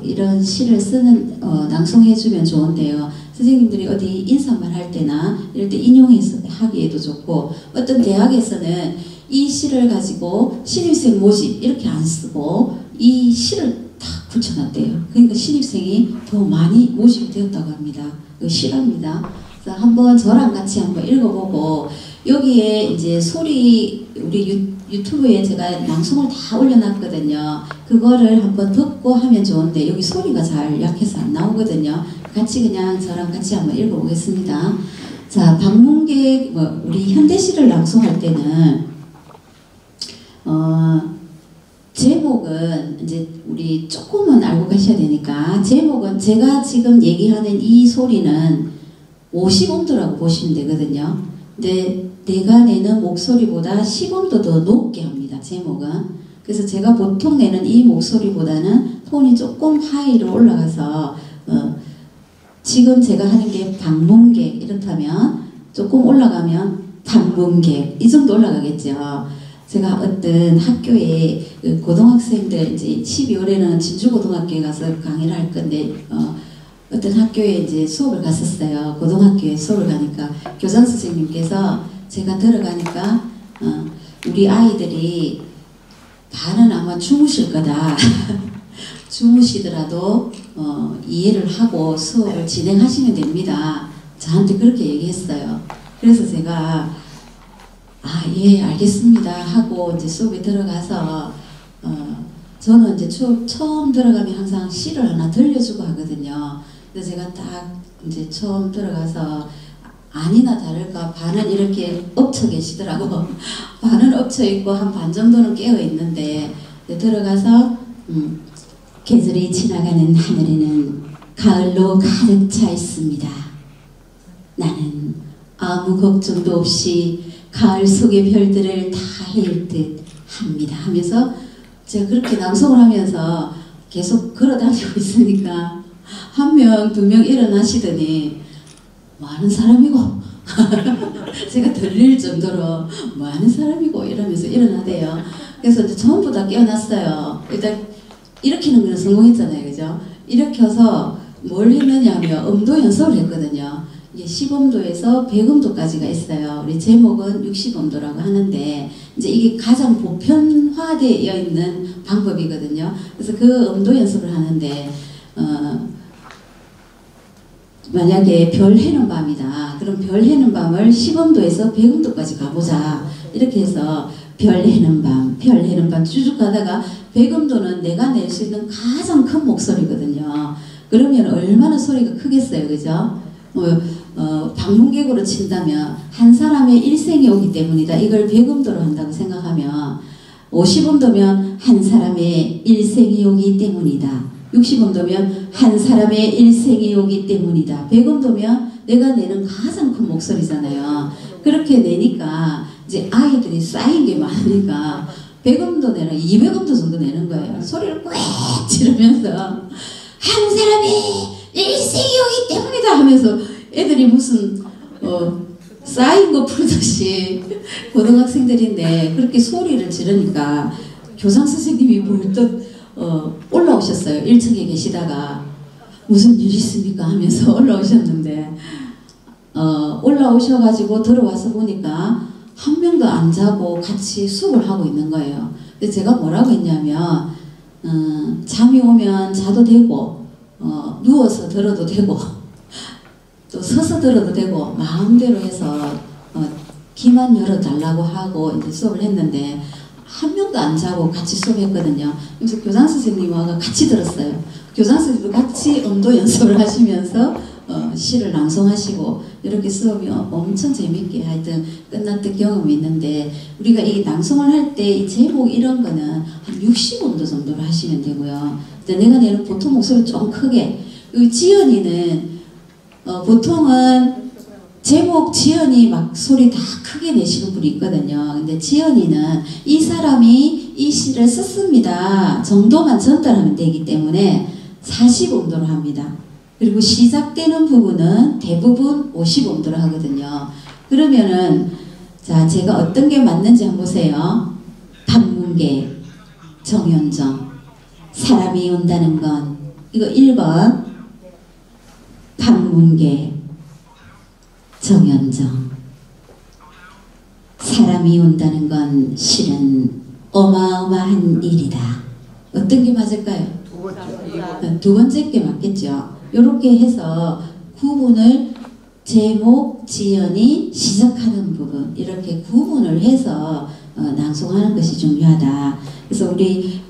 이런 시를 쓰는 낭송해주면 좋은데요. 선생님들이 어디 인사말 할 때나 이럴 때 인용해서 하기에도 좋고, 어떤 대학에서는 이 시를 가지고 신입생 모집 이렇게 안 쓰고 이 시를 딱 붙여놨대요. 그러니까 신입생이 더 많이 모집이 되었다고 합니다. 이거 실화입니다. 그래서 한번 저랑 같이 한번 읽어보고, 여기에 이제 소리 우리 유튜브에 제가 낭송을 다 올려놨거든요. 그거를 한번 듣고 하면 좋은데 여기 소리가 잘 약해서 안 나오거든요. 같이 그냥 저랑 같이 한번 읽어보겠습니다. 자, 방문객, 우리 현대시를 낭송할 때는 제목은 이제 우리 조금은 알고 가셔야 되니까, 제목은 제가 지금 얘기하는 이 소리는 50온도라고 보시면 되거든요. 근데 내가 내는 목소리보다 10온도 더 높게 합니다, 제목은. 그래서 제가 보통 내는 이 목소리보다는 톤이 조금 하이로 올라가서 지금 제가 하는 게 방문객 이렇다면 조금 올라가면 방문객 이 정도 올라가겠죠. 제가 어떤 학교에 고등학생들 이제 12월에는 진주고등학교에 가서 강의를 할 건데 어떤 학교에 이제 수업을 갔었어요. 고등학교에 수업을 가니까 교장 선생님께서 제가 들어가니까 우리 아이들이 반은 아마 주무실 거다. 주무시더라도 이해를 하고 수업을 진행하시면 됩니다. 저한테 그렇게 얘기했어요. 그래서 제가 예, 알겠습니다 하고 이제 수업에 들어가서 저는 이제 처음 들어가면 항상 시를 하나 들려주고 하거든요. 그래서 제가 딱 이제 처음 들어가서 아니나 다를까 반은 이렇게 엎쳐 계시더라고. 반은 엎쳐 있고 한 반 정도는 깨어 있는데, 들어가서 계절이 지나가는 하늘에는 가을로 가득 차 있습니다. 나는 아무 걱정도 없이 가을 속의 별들을 다 헤일 듯 합니다 하면서 제가 그렇게 낭송을 하면서 계속 걸어다니고 있으니까 한 명, 두 명 일어나시더니 뭐 하는 사람이고 제가 들릴 정도로 뭐 하는 사람이고 이러면서 일어나대요. 그래서 이제 전부 다 깨어났어요. 일단 일으키는 거는 성공했잖아요. 그죠? 일으켜서 뭘 했느냐면 음도 연습을 했거든요. 이게 10음도에서 100음도까지가 있어요. 우리 제목은 60음도라고 하는데 이제 이게 가장 보편화되어 있는 방법이거든요. 그래서 그 음도 연습을 하는데 만약에 별 해는 밤이다. 그럼 별 해는 밤을 10음도에서 100음도까지 가보자. 이렇게 해서 별 해는 밤 쭉 가다가 100음도는 내가 낼 수 있는 가장 큰 목소리거든요. 그러면 얼마나 소리가 크겠어요. 그죠? 방문객으로 친다면 한 사람의 일생이 오기 때문이다. 이걸 100음도로 한다고 생각하면 50음도면 한 사람의 일생이 오기 때문이다. 60음도면 한 사람의 일생이 오기 때문이다. 100음도면 내가 내는 가장 큰 목소리잖아요. 그렇게 내니까 이제 아이들이 쌓인 게 많으니까 100음도 내는 200음도 정도 내는 거예요. 소리를 꽥 지르면서 한 사람의 일생이 오기 때문이다 하면서 애들이 무슨 쌓인 거 풀듯이 고등학생들인데 그렇게 소리를 지르니까 교장 선생님이 벌떡 올라오셨어요. 1층에 계시다가 무슨 일 있습니까 하면서 올라오셨는데 올라오셔가지고 들어와서 보니까 한 명도 안 자고 같이 수업을 하고 있는 거예요. 근데 제가 뭐라고 했냐면 잠이 오면 자도 되고 누워서 들어도 되고 또 서서 들어도 되고 마음대로 해서 귀만 열어달라고 하고 이제 수업을 했는데 한 명도 안 자고 같이 수업했거든요. 그래서 교장 선생님하고 같이 들었어요. 교장 선생님도 같이 음도 연습을 하시면서 시를 낭송하시고 이렇게 수업이 엄청 재밌게 하여튼 끝났던 경험이 있는데 우리가 이 낭송을 할 때 이 제목 이런 거는 한 60음도 정도로 하시면 되고요. 내가 내는 보통 목소리 좀 크게 지연이는 보통은 제목 지연이 막 소리 다 크게 내시는 분이 있거든요. 근데 지연이는 이 사람이 이 시를 썼습니다 정도만 전달하면 되기 때문에 40음도로 합니다. 그리고 시작되는 부분은 대부분 50음도로 하거든요. 그러면은 자 제가 어떤 게 맞는지 한번 보세요. 판문계, 정현정, 사람이 온다는 건 이거 1번 판문계, 정현정, 사람이 온다는 건 실은 어마어마한 일이다. 어떤 게 맞을까요? 두 번째 게 맞겠죠. 이렇게 해서 구분을 제목, 지연이 시작하는 부분 이렇게 구분을 해서 낭송하는 것이 중요하다. 그래서 우리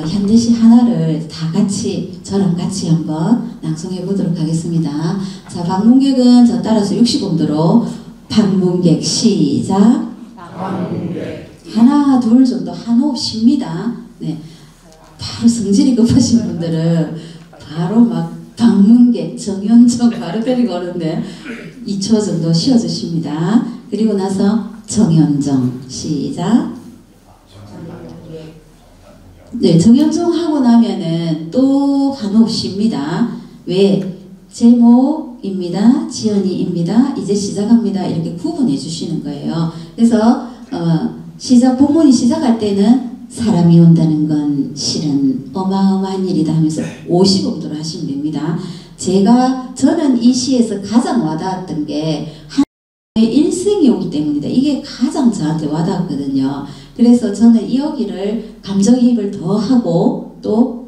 현대시 하나를 다 같이 저랑 같이 한번 낭송해 보도록 하겠습니다. 자, 방문객은 저 따라서 60음도로 방문객 시작. 방문객. 하나 둘 정도 한 호흡 쉽니다. 네, 바로 성질이 급하신 분들은 바로 막 방문객 정현정 바로 데리고 오는데 2초 정도 쉬어주십니다. 그리고 나서 정현정 시작. 네, 정현정 하고 나면은 또 한 호흡 쉽니다. 왜? 제목입니다. 지연이입니다. 이제 시작합니다. 이렇게 구분해 주시는 거예요. 그래서 시작 본문이 시작할 때는 사람이 온다는 건 실은 어마어마한 일이다 하면서 50음도로 하시면 됩니다. 저는 이 시에서 가장 와닿았던 게 하나의 일생이 오기 때문이다. 이게 가장 저한테 와닿았거든요. 그래서 저는 여기를 감정이입을 더 하고 또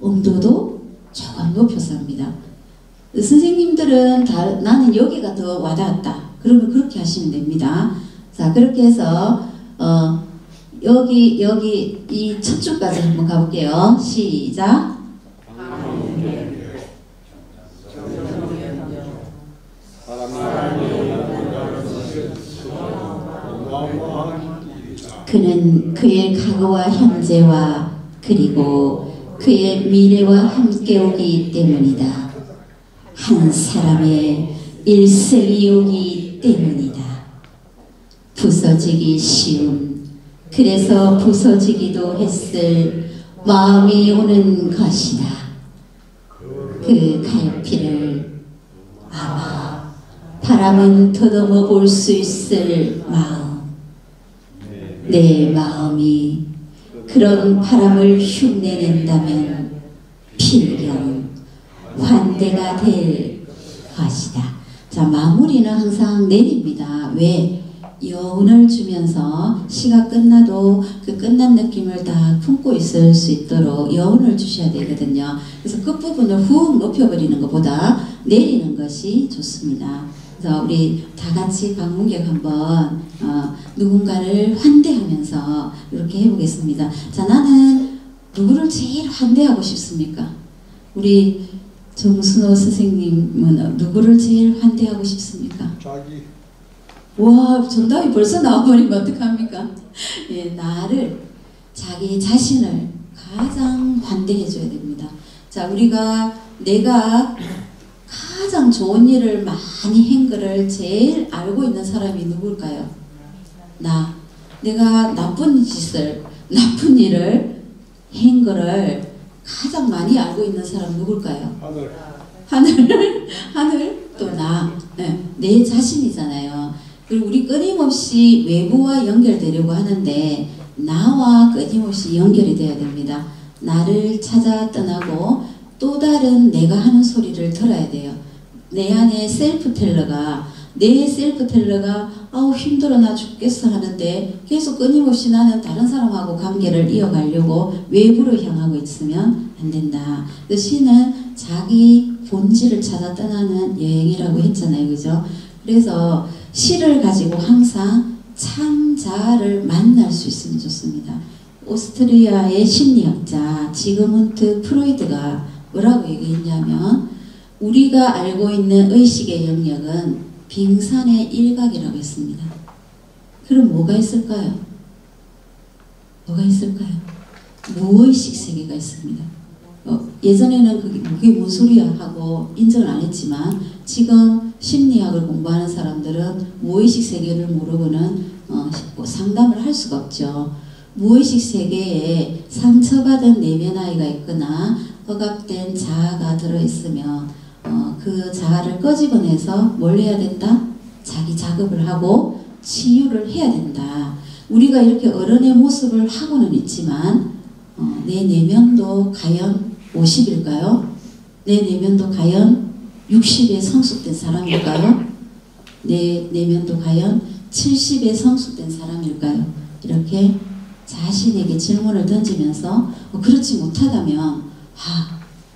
음도도 조금 높여서 합니다. 선생님들은 나는 여기가 더 와닿았다. 그러면 그렇게 하시면 됩니다. 자, 그렇게 해서 여기 이 첫 줄까지 한번 가볼게요. 시작. 그는 그의 과거와 현재와 그리고 그의 미래와 함께 오기 때문이다. 한 사람의 일생이 오기 때문이다. 부서지기 쉬운 그래서 부서지기도 했을 마음이 오는 것이다. 그 갈피를 아마 바람은 더듬어 볼 수 있을 마음. 내 마음이 그런 바람을 흉내낸다면 필경 환대가 될 것이다. 자, 마무리는 항상 내립니다. 왜? 여운을 주면서 시가 끝나도 그 끝난 느낌을 다 품고 있을 수 있도록 여운을 주셔야 되거든요. 그래서 끝부분을 훅 높여버리는 것보다 내리는 것이 좋습니다. 그래서 우리 다 같이 방문객 한번 누군가를 환대하면서 이렇게 해보겠습니다. 자, 나는 누구를 제일 환대하고 싶습니까? 우리 정순호 선생님은 누구를 제일 환대하고 싶습니까? 자기. 와, 정답이 벌써 나와버리면 어떡합니까? 예, 나를, 자기 자신을 가장 환대해줘야 됩니다. 자, 내가 가장 좋은 일을 많이 한 거를 제일 알고 있는 사람이 누굴까요? 나. 내가 나쁜 일을 한 거를 가장 많이 알고 있는 사람 누굴까요? 하늘, 또 나. 네, 내 자신이잖아요. 그리고 우리 끊임없이 외부와 연결되려고 하는데 나와 끊임없이 연결이 돼야 됩니다. 나를 찾아 떠나고 또 다른 내가 하는 소리를 들어야 돼요. 내 안에 내 셀프텔러가 아우 힘들어 나 죽겠어 하는데 계속 끊임없이 나는 다른 사람하고 관계를 이어가려고 외부로 향하고 있으면 안 된다. 그 시는 자기 본질을 찾아 떠나는 여행이라고 했잖아요. 그죠? 그래서 시를 가지고 항상 창자를 만날 수 있으면 좋습니다. 오스트리아의 심리학자 지그문트 프로이드가 뭐라고 얘기했냐면 우리가 알고 있는 의식의 영역은 빙산의 일각이라고 했습니다. 그럼 뭐가 있을까요? 무의식 세계가 있습니다. 예전에는 그게 뭔 소리야 하고 인정을 안 했지만 지금 심리학을 공부하는 사람들은 무의식 세계를 모르고는 상담을 할 수가 없죠. 무의식 세계에 상처받은 내면 아이가 있거나 억압된 자아가 들어있으면 그 자아를 끄집어내서 뭘 해야 된다? 자기 작업을 하고 치유를 해야 된다. 우리가 이렇게 어른의 모습을 하고는 있지만 내 내면도 과연 50일까요? 내 내면도 과연 60에 성숙된 사람일까요? 내 내면도 과연 70에 성숙된 사람일까요? 이렇게 자신에게 질문을 던지면서 그렇지 못하다면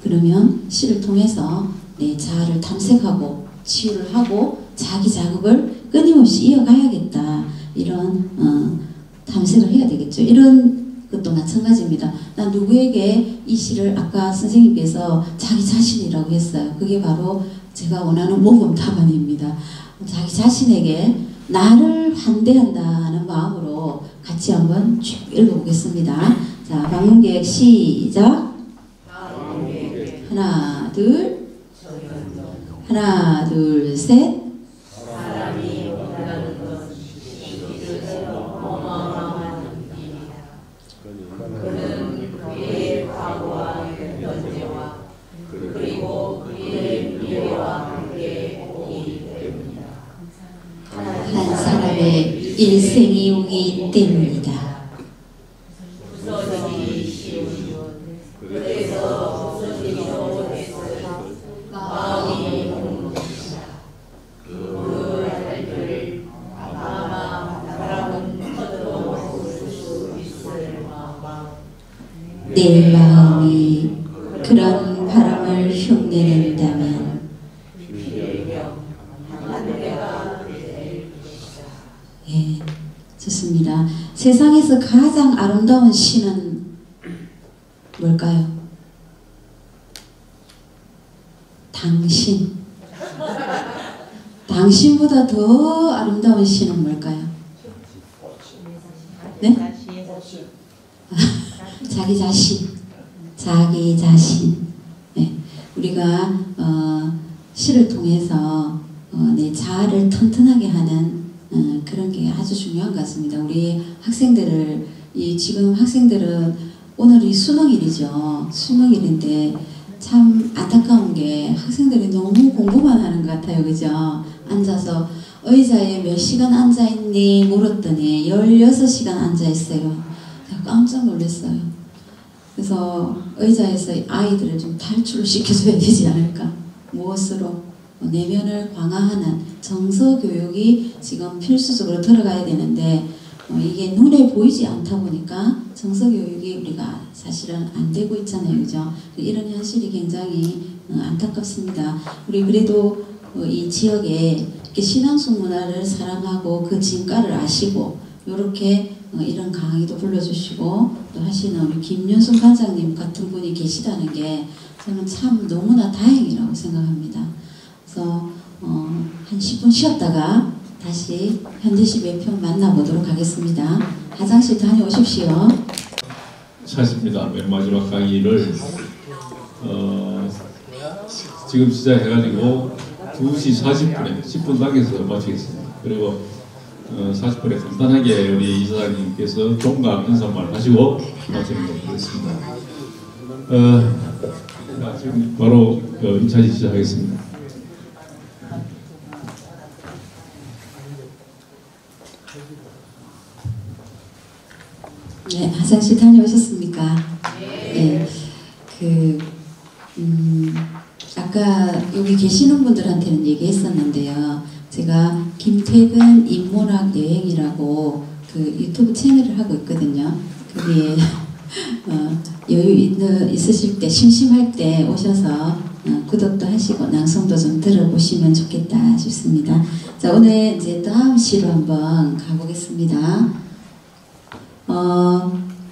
그러면 시를 통해서 내 자아를 탐색하고 치유를 하고 자기 작업을 끊임없이 이어가야겠다. 이런 탐색을 해야 되겠죠. 이런 것도 마찬가지입니다. 난 누구에게 이 시를 아까 선생님께서 자기 자신이라고 했어요. 그게 바로 제가 원하는 모범 답안입니다. 자기 자신에게 나를 환대한다는 마음으로 같이 한번 쭉 읽어보겠습니다. 자, 방문객 시작. 하나, 둘, 셋. 한 사람의 일생이 오기 때문이다. 내 마음이 그런 바람을 흉내낸다면 예, 좋습니다. 세상에서 가장 아름다운 시는 뭘까요? 당신. 당신보다 더 아름다운 시는 뭘까요? 네? 자기 자신. 네. 우리가 시를 통해서 내 자아를 튼튼하게 하는 그런 게 아주 중요한 것 같습니다. 우리 학생들을 지금 학생들은 오늘이 수능일이죠. 수능일인데 참 안타까운 게 학생들이 너무 공부만 하는 것 같아요. 그죠? 앉아서 의자에 몇 시간 앉아있니 물었더니 16시간 앉아있어요. 제가 깜짝 놀랐어요. 그래서 의자에서 아이들을 좀 탈출을 시켜줘야 되지 않을까. 무엇으로? 내면을 강화하는 정서교육이 지금 필수적으로 들어가야 되는데 이게 눈에 보이지 않다 보니까 정서교육이 우리가 사실은 안 되고 있잖아요. 그죠? 이런 현실이 굉장히 안타깝습니다. 우리 그래도 이 지역에 이렇게 신앙속 문화를 사랑하고 그 진가를 아시고 이렇게 이런 강의도 불러주시고 또 하시는 우리 김윤순 관장님 같은 분이 계시다는 게 저는 참 너무나 다행이라고 생각합니다. 그래서 한 10분 쉬었다가 다시 현대시 매편 만나보도록 하겠습니다. 화장실 다녀오십시오. 찼습니다. 맨 마지막 강의를 지금 시작해가지고 2시 40분에 10분 당겨서 마치겠습니다. 그리고 40분에 간단하게 우리 이사장님께서 종강 인사말 하시고 마치는 것으로 하겠습니다. 지금 바로 2차시 시작하겠습니다. 네, 화장실 다녀오셨습니까? 네. 아까 여기 계시는 분들한테는 얘기했었는데요. 제가 김태근 인문학 여행이라고 그 유튜브 채널을 하고 있거든요. 거기에 여유 있으실 때, 심심할 때 오셔서 구독도 하시고 낭송도 좀 들어보시면 좋겠다 싶습니다. 자, 오늘 이제 다음 시로 한번 가보겠습니다.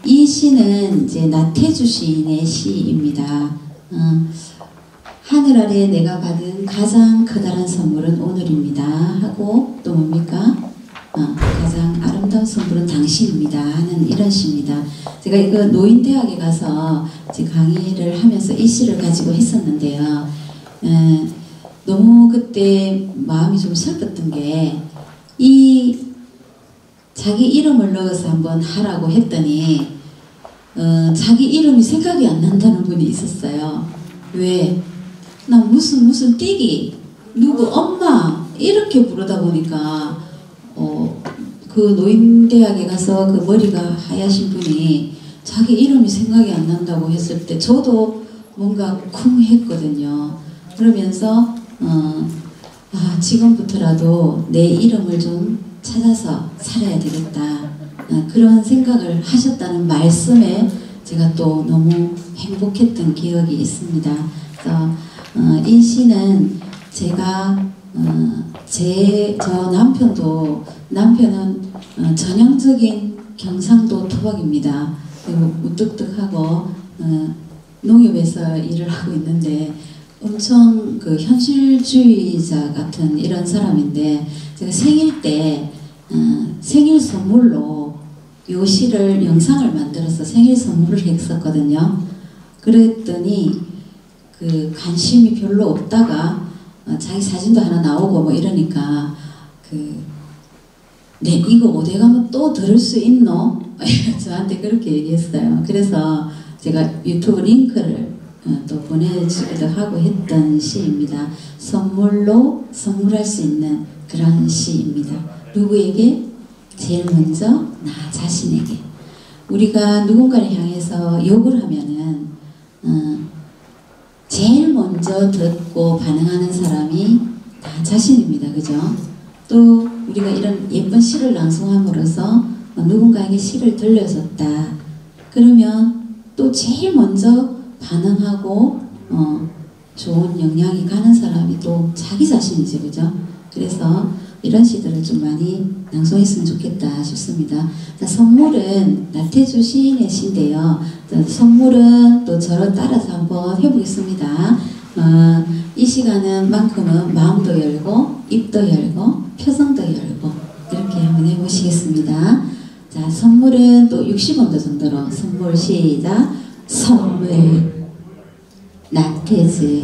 이 시는 이제 나태주 시인의 시입니다. 하늘 아래 내가 받은 가장 커다란 선물은 오늘입니다 하고 또 뭡니까? 가장 아름다운 선물은 당신입니다 하는 이런 시입니다. 제가 이거 노인대학에 가서 이제 강의를 하면서 이 시를 가지고 했었는데요. 너무 그때 마음이 좀 슬펐던 게 이 자기 이름을 넣어서 한번 하라고 했더니 자기 이름이 생각이 안 난다는 분이 있었어요. 왜? 나 무슨 띠기 누구 엄마 이렇게 부르다 보니까 그 노인대학에 가서 그 머리가 하얗신 분이 자기 이름이 생각이 안 난다고 했을 때 저도 뭔가 쿵 했거든요. 그러면서 지금부터라도 내 이름을 좀 찾아서 살아야 되겠다. 그런 생각을 하셨다는 말씀에 제가 또 너무 행복했던 기억이 있습니다. 그래서 이 시는 제가 저 남편은 전형적인 경상도 토박입니다. 그리고 무뚝뚝하고 농협에서 일을 하고 있는데 엄청 그 현실주의자 같은 이런 사람인데 제가 생일 때 생일 선물로 요 시를 영상을 만들어서 생일 선물을 했었거든요. 그랬더니 그 관심이 별로 없다가 자기 사진도 하나 나오고 뭐 이러니까 네 이거 어디 가면 또 들을 수 있노? 저한테 그렇게 얘기했어요. 그래서 제가 유튜브 링크를 또 보내주기도 하고 했던 시입니다. 선물할 수 있는 그런 시입니다. 누구에게? 제일 먼저 나 자신에게. 우리가 누군가를 향해서 욕을 하면은 제일 먼저 듣고 반응하는 사람이 나 자신입니다. 그죠? 또 우리가 이런 예쁜 시를 낭송함으로써 누군가에게 시를 들려줬다. 그러면 또 제일 먼저 반응하고 좋은 영향이 가는 사람이 또 자기 자신이죠. 그죠? 그래서 이런 시들을 좀 많이 낭송했으면 좋겠다 싶습니다. 자, 선물은 나태주 시인의 시인데요. 자, 선물은 또 저를 따라서 한번 해보겠습니다. 이 시간은 만큼은 마음도 열고 입도 열고 표정도 열고 이렇게 한번 해보시겠습니다. 자, 선물은 또 60원도 정도로 선물 시작. 선물 나태주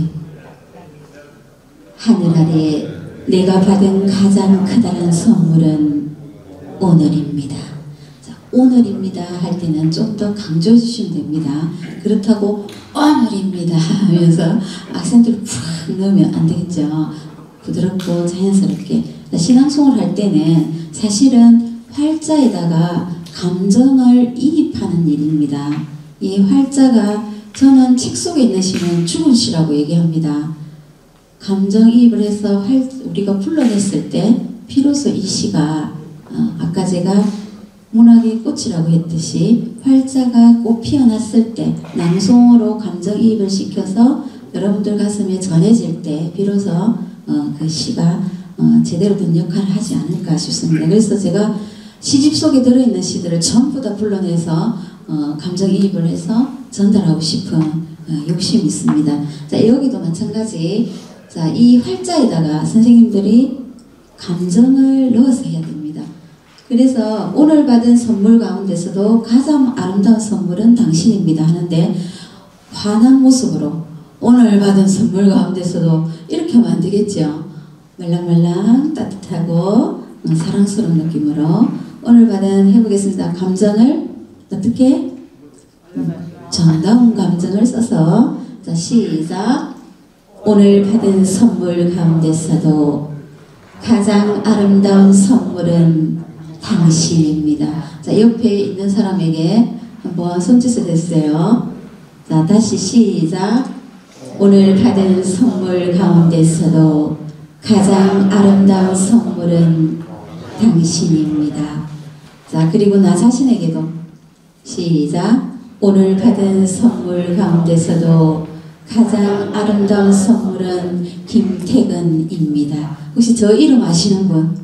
하늘 아래 내가 받은 가장 커다란 선물은 오늘입니다. 자, 오늘입니다 할 때는 좀 더 강조해 주시면 됩니다. 그렇다고 오늘입니다 하면서 악센트를 푹 넣으면 안 되겠죠. 부드럽고 자연스럽게. 신앙송을 할 때는 사실은 활자에다가 감정을 이입하는 일입니다. 이 활자가 저는 책 속에 있는 시는 죽은 시라고 얘기합니다. 감정이입을 해서 우리가 불러냈을 때 비로소 이 시가 아까 제가 문학의 꽃이라고 했듯이 활자가 꽃 피어났을 때 낭송으로 감정이입을 시켜서 여러분들 가슴에 전해질 때 비로소 그 시가 제대로 된 역할을 하지 않을까 싶습니다. 그래서 제가 시집 속에 들어있는 시들을 전부 다 불러내서 감정이입을 해서 전달하고 싶은 욕심이 있습니다. 자, 여기도 마찬가지. 자, 이 활자에다가 선생님들이 감정을 넣어서 해야 됩니다. 그래서 오늘 받은 선물 가운데서도 가장 아름다운 선물은 당신입니다 하는데 환한 모습으로 오늘 받은 선물 가운데서도 이렇게 하면 안 되겠죠. 말랑말랑 따뜻하고 사랑스러운 느낌으로 오늘 받은 해보겠습니다. 감정을 어떻게? 정다운 감정을 써서 자 시작. 오늘 받은 선물 가운데서도 가장 아름다운 선물은 당신입니다. 자 옆에 있는 사람에게 한번 손짓을 해주세요. 자 다시 시작. 오늘 받은 선물 가운데서도 가장 아름다운 선물은 당신입니다. 자 그리고 나 자신에게도 시작. 오늘 받은 선물 가운데서도 가장 아름다운 선물은 김태근입니다. 혹시 저 이름 아시는 분?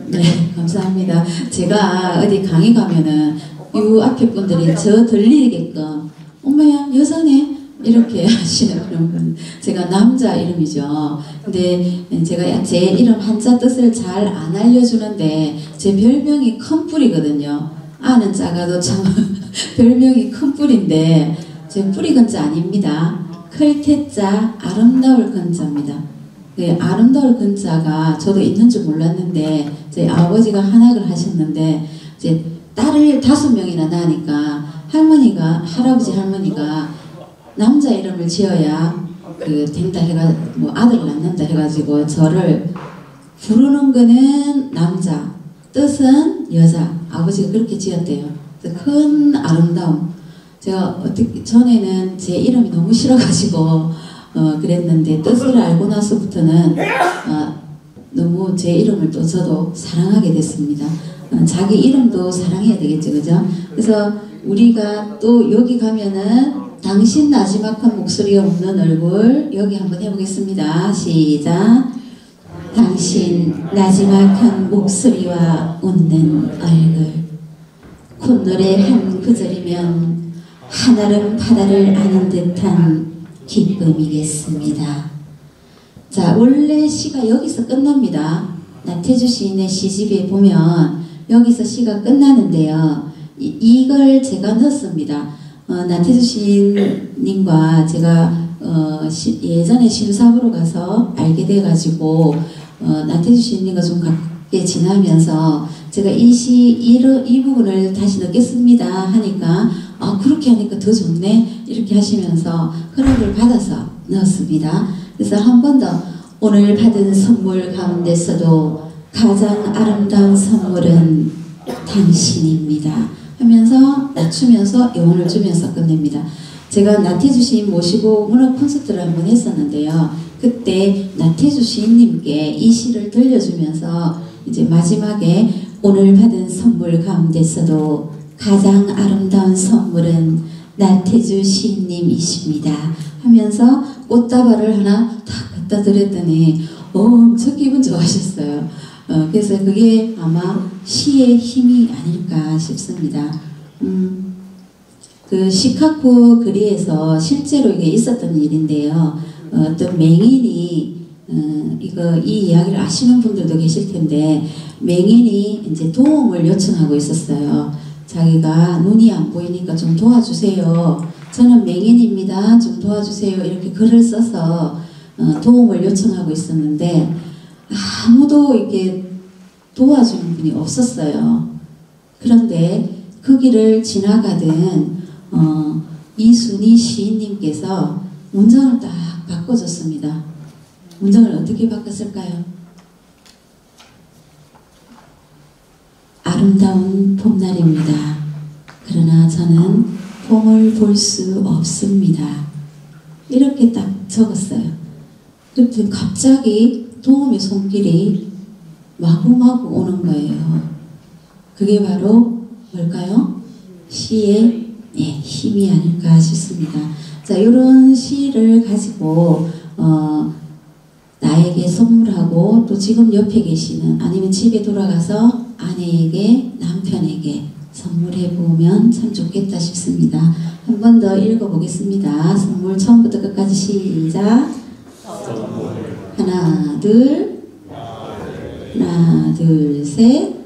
네, 감사합니다. 제가 어디 강의 가면은 이 앞에 분들이 저 들리게끔 엄마야 여자네 이렇게 하시는 그런 분. 제가 남자 이름이죠. 근데 제가 제 이름 한자 뜻을 잘 안 알려주는데 제 별명이 큰 뿔이거든요. 아는 작아도 참 별명이 큰 뿔인데 제 뿌리 근자 아닙니다. 클태자 아름다울 근자입니다. 네, 아름다울 근자가 저도 있는 줄 몰랐는데 제 아버지가 한학을 하셨는데 이제 딸을 5명이나 낳으니까 할아버지 할머니가 남자 이름을 지어야 된다 해가 뭐 아들 낳는다 해가지고 저를 부르는 거는 남자, 뜻은 여자. 아버지가 그렇게 지었대요. 큰 아름다움. 제가 어떻게 전에는 제 이름이 너무 싫어가지고 그랬는데 뜻을 알고 나서부터는 너무 제 이름을 또 저도 사랑하게 됐습니다. 자기 이름도 사랑해야 되겠죠, 그죠? 그래서 우리가 또 여기 가면은 당신 나지막한 목소리 없는 얼굴 여기 한번 해보겠습니다. 시작. 당신 나지막한 목소리와 웃는 얼굴 콧노래 한 구절이면 한아름 바다를 아는 듯한 기쁨이겠습니다. 자 원래 시가 여기서 끝납니다. 나태주 시인의 시집에 보면 여기서 시가 끝나는데요. 이걸 제가 넣었습니다. 나태주 시인님과 제가 예전에 심사부로 가서 알게 돼가지고 나태주 시인님과 좀 가깝게 지나면서 제가 이 부분을 다시 넣겠습니다 하니까 그렇게 하니까 더 좋네 이렇게 하시면서 허락을 받아서 넣었습니다. 그래서 한 번 더 오늘 받은 선물 가운데서도 가장 아름다운 선물은 당신입니다 하면서 낮추면서 영혼을 주면서 끝냅니다. 제가 나태주 시인 모시고 문학 콘서트를 한번 했었는데요. 그때 나태주 시인님께 이 시를 들려주면서 이제 마지막에 오늘 받은 선물 가운데서도 가장 아름다운 선물은 나태주 시인님이십니다 하면서 꽃다발을 하나 탁 갖다 드렸더니 엄청 기분 좋아하셨어요. 그래서 그게 아마 시의 힘이 아닐까 싶습니다. 그 시카고 거리에서 실제로 이게 있었던 일인데요. 어떤 맹인이 이 이야기를 아시는 분들도 계실 텐데 맹인이 이제 도움을 요청하고 있었어요. 자기가 눈이 안 보이니까 좀 도와주세요. 저는 맹인입니다. 좀 도와주세요. 이렇게 글을 써서 도움을 요청하고 있었는데 아무도 이렇게 도와주는 분이 없었어요. 그런데 그 길을 지나가던 이순희 시인님께서 문장을 딱 바꿔줬습니다. 문장을 어떻게 바꿨을까요? 아름다운 봄날입니다. 그러나 저는 봄을 볼 수 없습니다. 이렇게 딱 적었어요. 그때 갑자기 도움의 손길이 마구마구 오는 거예요. 그게 바로 뭘까요? 시의 힘이 아닐까 싶습니다. 자, 이런 시를 가지고 나에게 선물하고 또 지금 옆에 계시는 아니면 집에 돌아가서 아내에게 남편에게 선물해 보면 참 좋겠다 싶습니다. 한 번 더 읽어보겠습니다. 선물 처음부터 끝까지 시작. 하나 둘 하나 둘 셋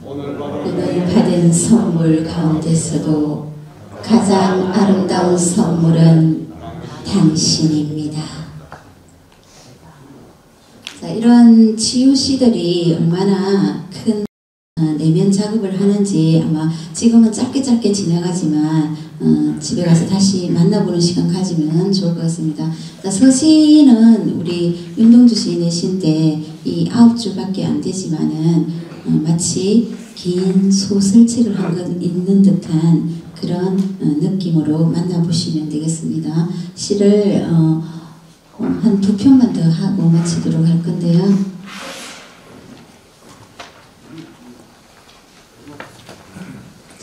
오늘 받은 선물 가운데서도 가장 아름다운 선물은 당신입니다. 자, 이런 치유시들이 얼마나 큰 내면 작업을 하는지 아마 지금은 짧게 지나가지만 집에 가서 다시 만나보는 시간 가지면 좋을 것 같습니다. 자, 서시는 우리 윤동주 시인의 시인데 이 9줄밖에 안 되지만은 마치 긴 소설책을 한 권 읽는 듯한 그런 느낌으로 만나보시면 되겠습니다. 시를 한 2편만 더 하고 마치도록 할 건데요.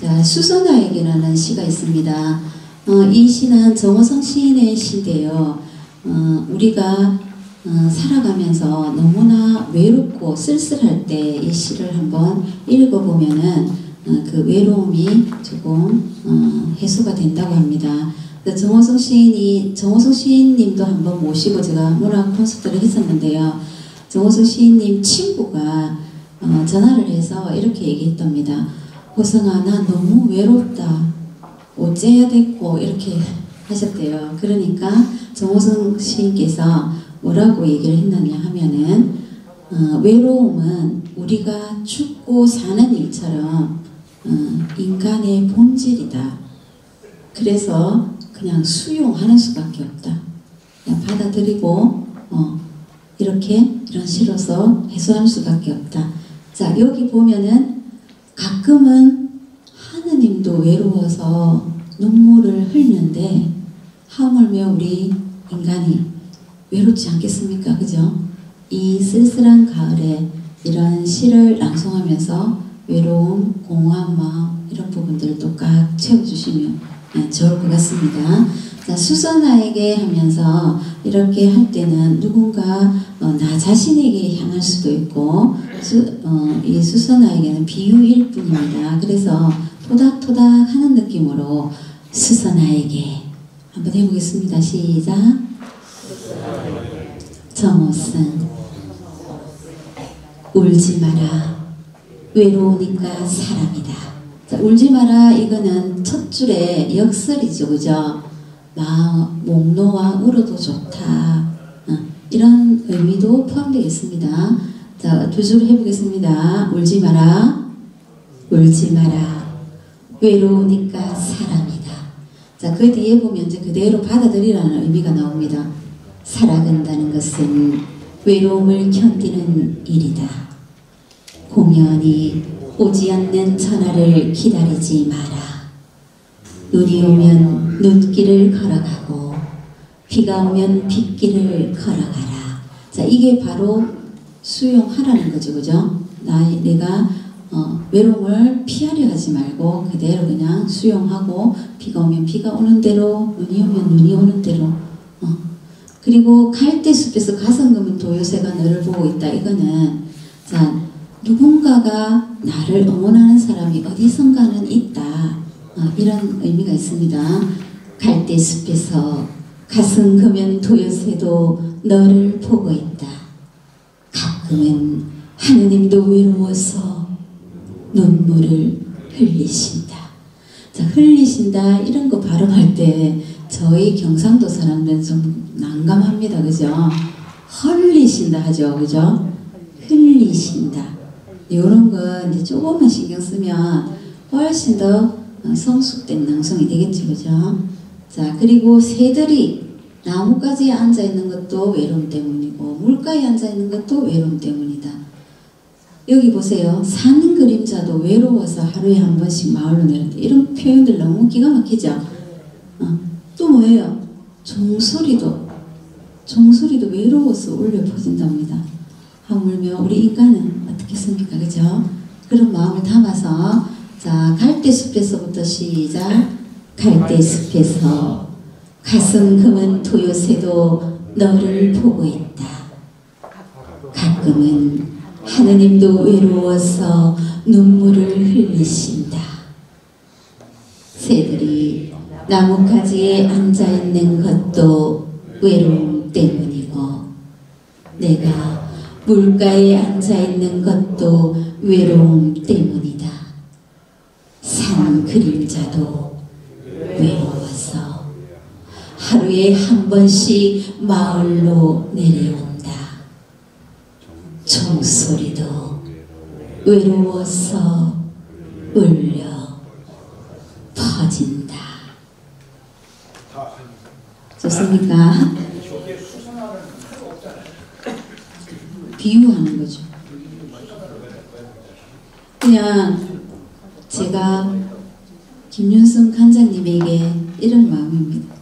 자, 수선아에게라는 시가 있습니다. 이 시는 정호성 시인의 시인데요. 우리가 살아가면서 너무나 외롭고 쓸쓸할 때 이 시를 한번 읽어보면은 그 외로움이 조금 해소가 된다고 합니다. 정호성 시인님도 한번 모시고 제가 문학 콘서트를 했었는데요. 정호성 시인님 친구가 전화를 해서 이렇게 얘기했답니다. 호성아, 나 너무 외롭다. 어째야 됐고 이렇게 하셨대요. 그러니까 정호성 시인께서 뭐라고 얘기를 했느냐 하면은 외로움은 우리가 죽고 사는 일처럼 인간의 본질이다. 그래서 그냥 수용하는 수밖에 없다. 그냥 받아들이고 이렇게 이런 시로서 해소할 수밖에 없다. 자, 여기 보면은 가끔은 하느님도 외로워서 눈물을 흘리는데 하물며 우리 인간이 외롭지 않겠습니까? 그죠? 이 쓸쓸한 가을에 이런 시를 낭송하면서 외로움, 공허한 마음 이런 부분들을 또 꽉 채워주시면 좋을 것 같습니다. 자, 수선아에게 하면서 이렇게 할 때는 누군가 나 자신에게 향할 수도 있고 이 수선아에게는 비유일 뿐입니다. 그래서 토닥토닥 하는 느낌으로 수선아에게 한번 해보겠습니다. 시작. 정호승 울지 마라. 외로우니까 사람이다. 자, 울지 마라 이거는 첫 줄의 역설이죠. 그죠? 목노와 울어도 좋다. 이런 의미도 포함되어 있습니다. 자, 2줄 해보겠습니다. 울지 마라. 울지 마라. 외로우니까 사람이다. 자, 그 뒤에 보면 이제 그대로 받아들이라는 의미가 나옵니다. 살아간다는 것은 외로움을 견디는 일이다. 공연히 오지 않는 전화를 기다리지 마라. 눈이 오면 눈길을 걸어가고 비가 오면 빗길을 걸어가라. 자, 이게 바로 수용하라는 거죠. 그죠? 내가 외로움을 피하려 하지 말고 그대로 그냥 수용하고 비가 오면 비가 오는 대로 눈이 오면 눈이 오는 대로 그리고 갈대숲에서 가성금은 도요새가 너를 보고 있다. 이거는 자, 누군가가 나를 응원하는 사람이 어디선가는 있다. 이런 의미가 있습니다. 갈대숲에서 가슴 그면 도요새도 너를 보고 있다. 가끔은 하느님도 외로워서 눈물을 흘리신다. 자, 흘리신다 이런 거 발음할 때 저희 경상도 사람들은 좀 난감합니다. 그죠? 흘리신다 하죠. 그죠? 흘리신다. 이런 거 이제 조금만 신경 쓰면 훨씬 더 성숙된 낭송이 되겠죠. 그죠? 자, 그리고 새들이 나뭇가지에 앉아 있는 것도 외로움 때문이고 물가에 앉아 있는 것도 외로움 때문이다. 여기 보세요. 산 그림자도 외로워서 하루에 한 번씩 마을로 내려온다. 이런 표현들 너무 기가 막히죠? 또 뭐예요? 종소리도 외로워서 울려 퍼진답니다. 하물며 우리 인간은 어떻겠습니까? 그죠? 그런 마음을 담아서 자, 갈대숲에서부터 시작. 갈대숲에서 가슴 금은 토요새도 너를 보고 있다. 가끔은 하느님도 외로워서 눈물을 흘리신다. 새들이 나뭇가지에 앉아있는 것도 외로움 때문이고 내가 물가에 앉아있는 것도 외로움 때문이다. 산 그림자도 외로워서 하루에 한 번씩 마을로 내려온다. 종소리도 외로워서 울려 퍼진다. 좋습니까? 비유하는 거죠. 그냥 제가 김윤승 간장님에게 이런 마음입니다.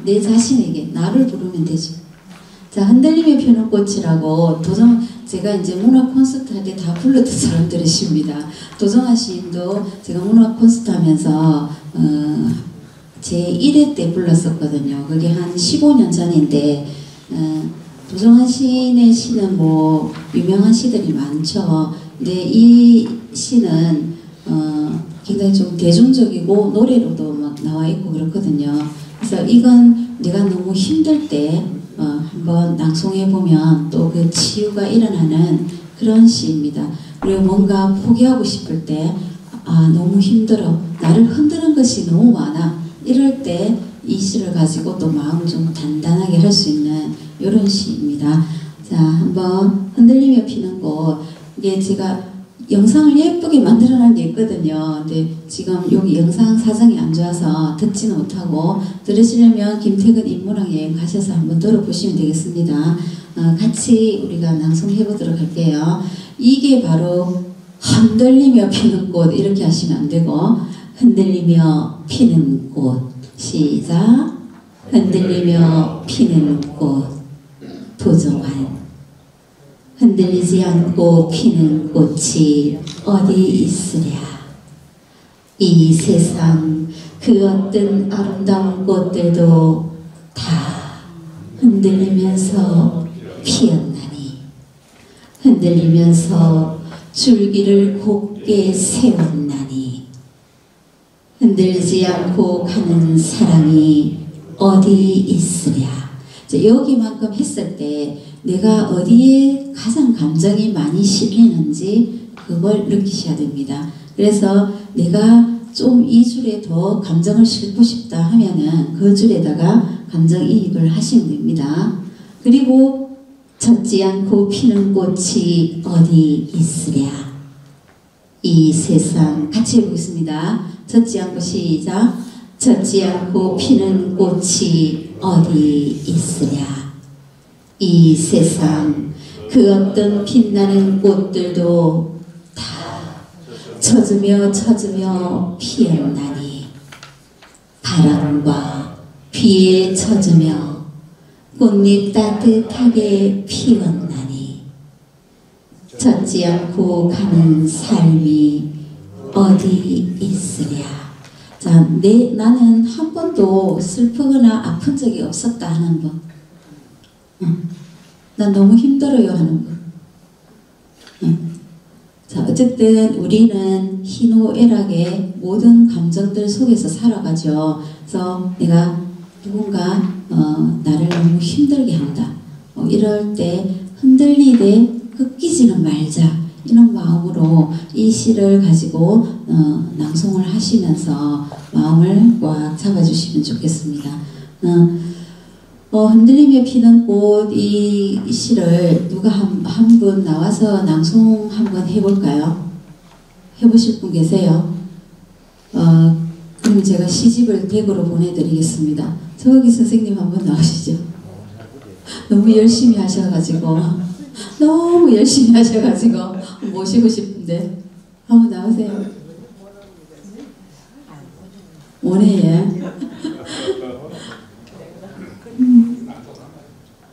내 자신에게 나를 부르면 되죠. 자, 흔들림에 피는 꽃이라고 제가 이제 문화 콘서트 할 때 다 불렀던 사람들이십니다. 도정아 시인도 제가 문화 콘서트 하면서 제 1회 때 불렀었거든요. 그게 한 15년 전인데 도정아 시인의 시는 뭐 유명한 시들이 많죠. 근데 이 시는 굉장히 좀 대중적이고 노래로도 막 나와 있고 그렇거든요. 그래서 이건 내가 너무 힘들 때 한번 낭송해 보면 또 그 치유가 일어나는 그런 시입니다. 그리고 뭔가 포기하고 싶을 때 너무 힘들어, 나를 흔드는 것이 너무 많아, 이럴 때 이 시를 가지고 또 마음을 좀 단단하게 할 수 있는 이런 시입니다. 자, 한번 흔들리며 피는 꽃. 이게 제가 영상을 예쁘게 만들어놓은 게 있거든요. 근데 지금 여기 영상 사정이 안 좋아서 듣지는 못하고, 들으시려면 김태근 인문학 여행 가셔서 한번 들어보시면 되겠습니다. 같이 우리가 낭송해 보도록 할게요. 이게 바로 흔들리며 피는 꽃, 이렇게 하시면 안 되고, 흔들리며 피는 꽃. 시작. 흔들리며 피는 꽃. 도정환. 흔들리지 않고 피는 꽃이 어디 있으랴. 이 세상 그 어떤 아름다운 꽃들도 다 흔들리면서 피었나니, 흔들리면서 줄기를 곱게 세웠나니, 흔들리지 않고 가는 사랑이 어디 있으랴. 여기만큼 했을 때 내가 어디에 가장 감정이 많이 실리는지 그걸 느끼셔야 됩니다. 그래서 내가 좀 이 줄에 더 감정을 싣고 싶다 하면은 그 줄에다가 감정이입을 하시면 됩니다. 그리고 젖지 않고 피는 꽃이 어디 있으랴. 이 세상 같이 해보겠습니다. 젖지 않고 시작. 젖지 않고 피는 꽃이 어디 있으랴. 이 세상 그 어떤 빛나는 꽃들도 다 젖으며 피었나니, 바람과 비에 젖으며 꽃잎 따뜻하게 피웠나니, 젖지 않고 가는 삶이 어디 있으랴. 자, 나는 한 번도 슬프거나 아픈 적이 없었다 하는 분. 난 너무 힘들어요 하는 분. 자, 어쨌든 우리는 희노애락의 모든 감정들 속에서 살아가죠. 그래서 내가 누군가 나를 너무 힘들게 한다. 이럴 때 흔들리되 꺾이지는 말자 이런 마음으로 이 시를 가지고 낭송을 하시면서 마음을 꽉 잡아주시면 좋겠습니다. 흔들림에 피는 꽃 이 시를 누가 한 분 나와서 낭송 한번 해볼까요? 해보실 분 계세요? 그럼 제가 시집을 댁으로 보내드리겠습니다. 저기 선생님 한번 나오시죠. 너무 열심히 하셔가지고 모시고 싶은데 한번 나오세요. 원해요.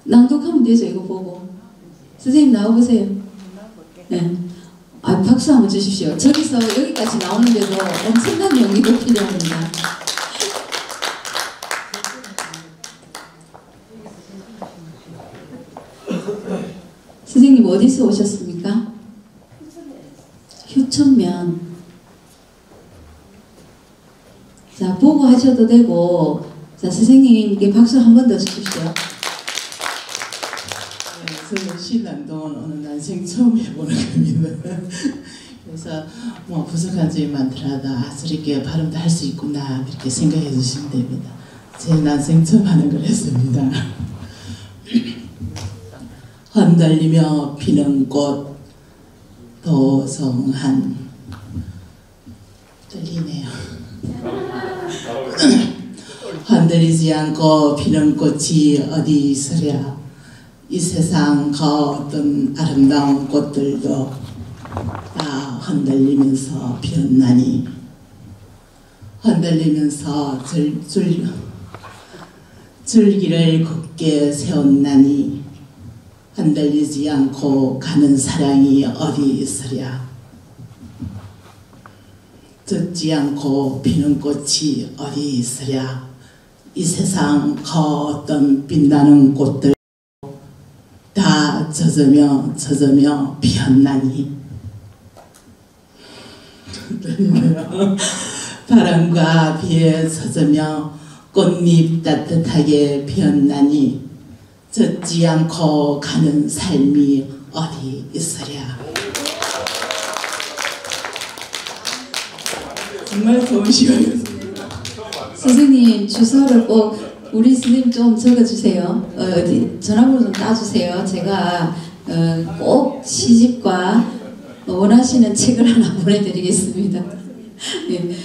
낭독하면 되죠. 이거 보고 선생님 나와보세요. 네. 박수 한번 주십시오. 저기서 여기까지 나오는데도 엄청난 용기가 필요합니다. 선생님 어디서 오셨습니까? 휴천면. 자, 보고 하셔도 되고, 자, 선생님께 박수 한 번 더 주십시오. 저는 시낭동은 오늘 난생 처음 해보는 겁니다. 그래서 뭐 부족한 점이 많더라도 저렇게 발음도 할 수 있구나 이렇게 생각해 주시면 됩니다. 제 난생 처음 하는 걸 했습니다. 흔들리며 피는 꽃 도성한. 떨리네요. 흔들리지 않고 피는 꽃이 어디 있으랴. 이 세상 그 어떤 아름다운 꽃들도 다 흔들리면서 피었나니, 흔들리면서 줄기를 굳게 세웠나니, 흔들리지 않고 가는 사랑이 어디 있으랴. 젖지 않고 피는 꽃이 어디 있으랴. 이 세상 그 어떤 빛나는 꽃들 다 젖으며 피었나니. 바람과 비에 젖으며 꽃잎 따뜻하게 피었나니 젖지 않고 가는 삶이 어디 있으랴. 정말 좋은 시간이었습니다. 선생님 주소를 꼭 우리 선생님 좀 적어주세요. 어디 전화번호 좀 따주세요. 제가 꼭 시집과 원하시는 책을 하나 보내드리겠습니다. 네,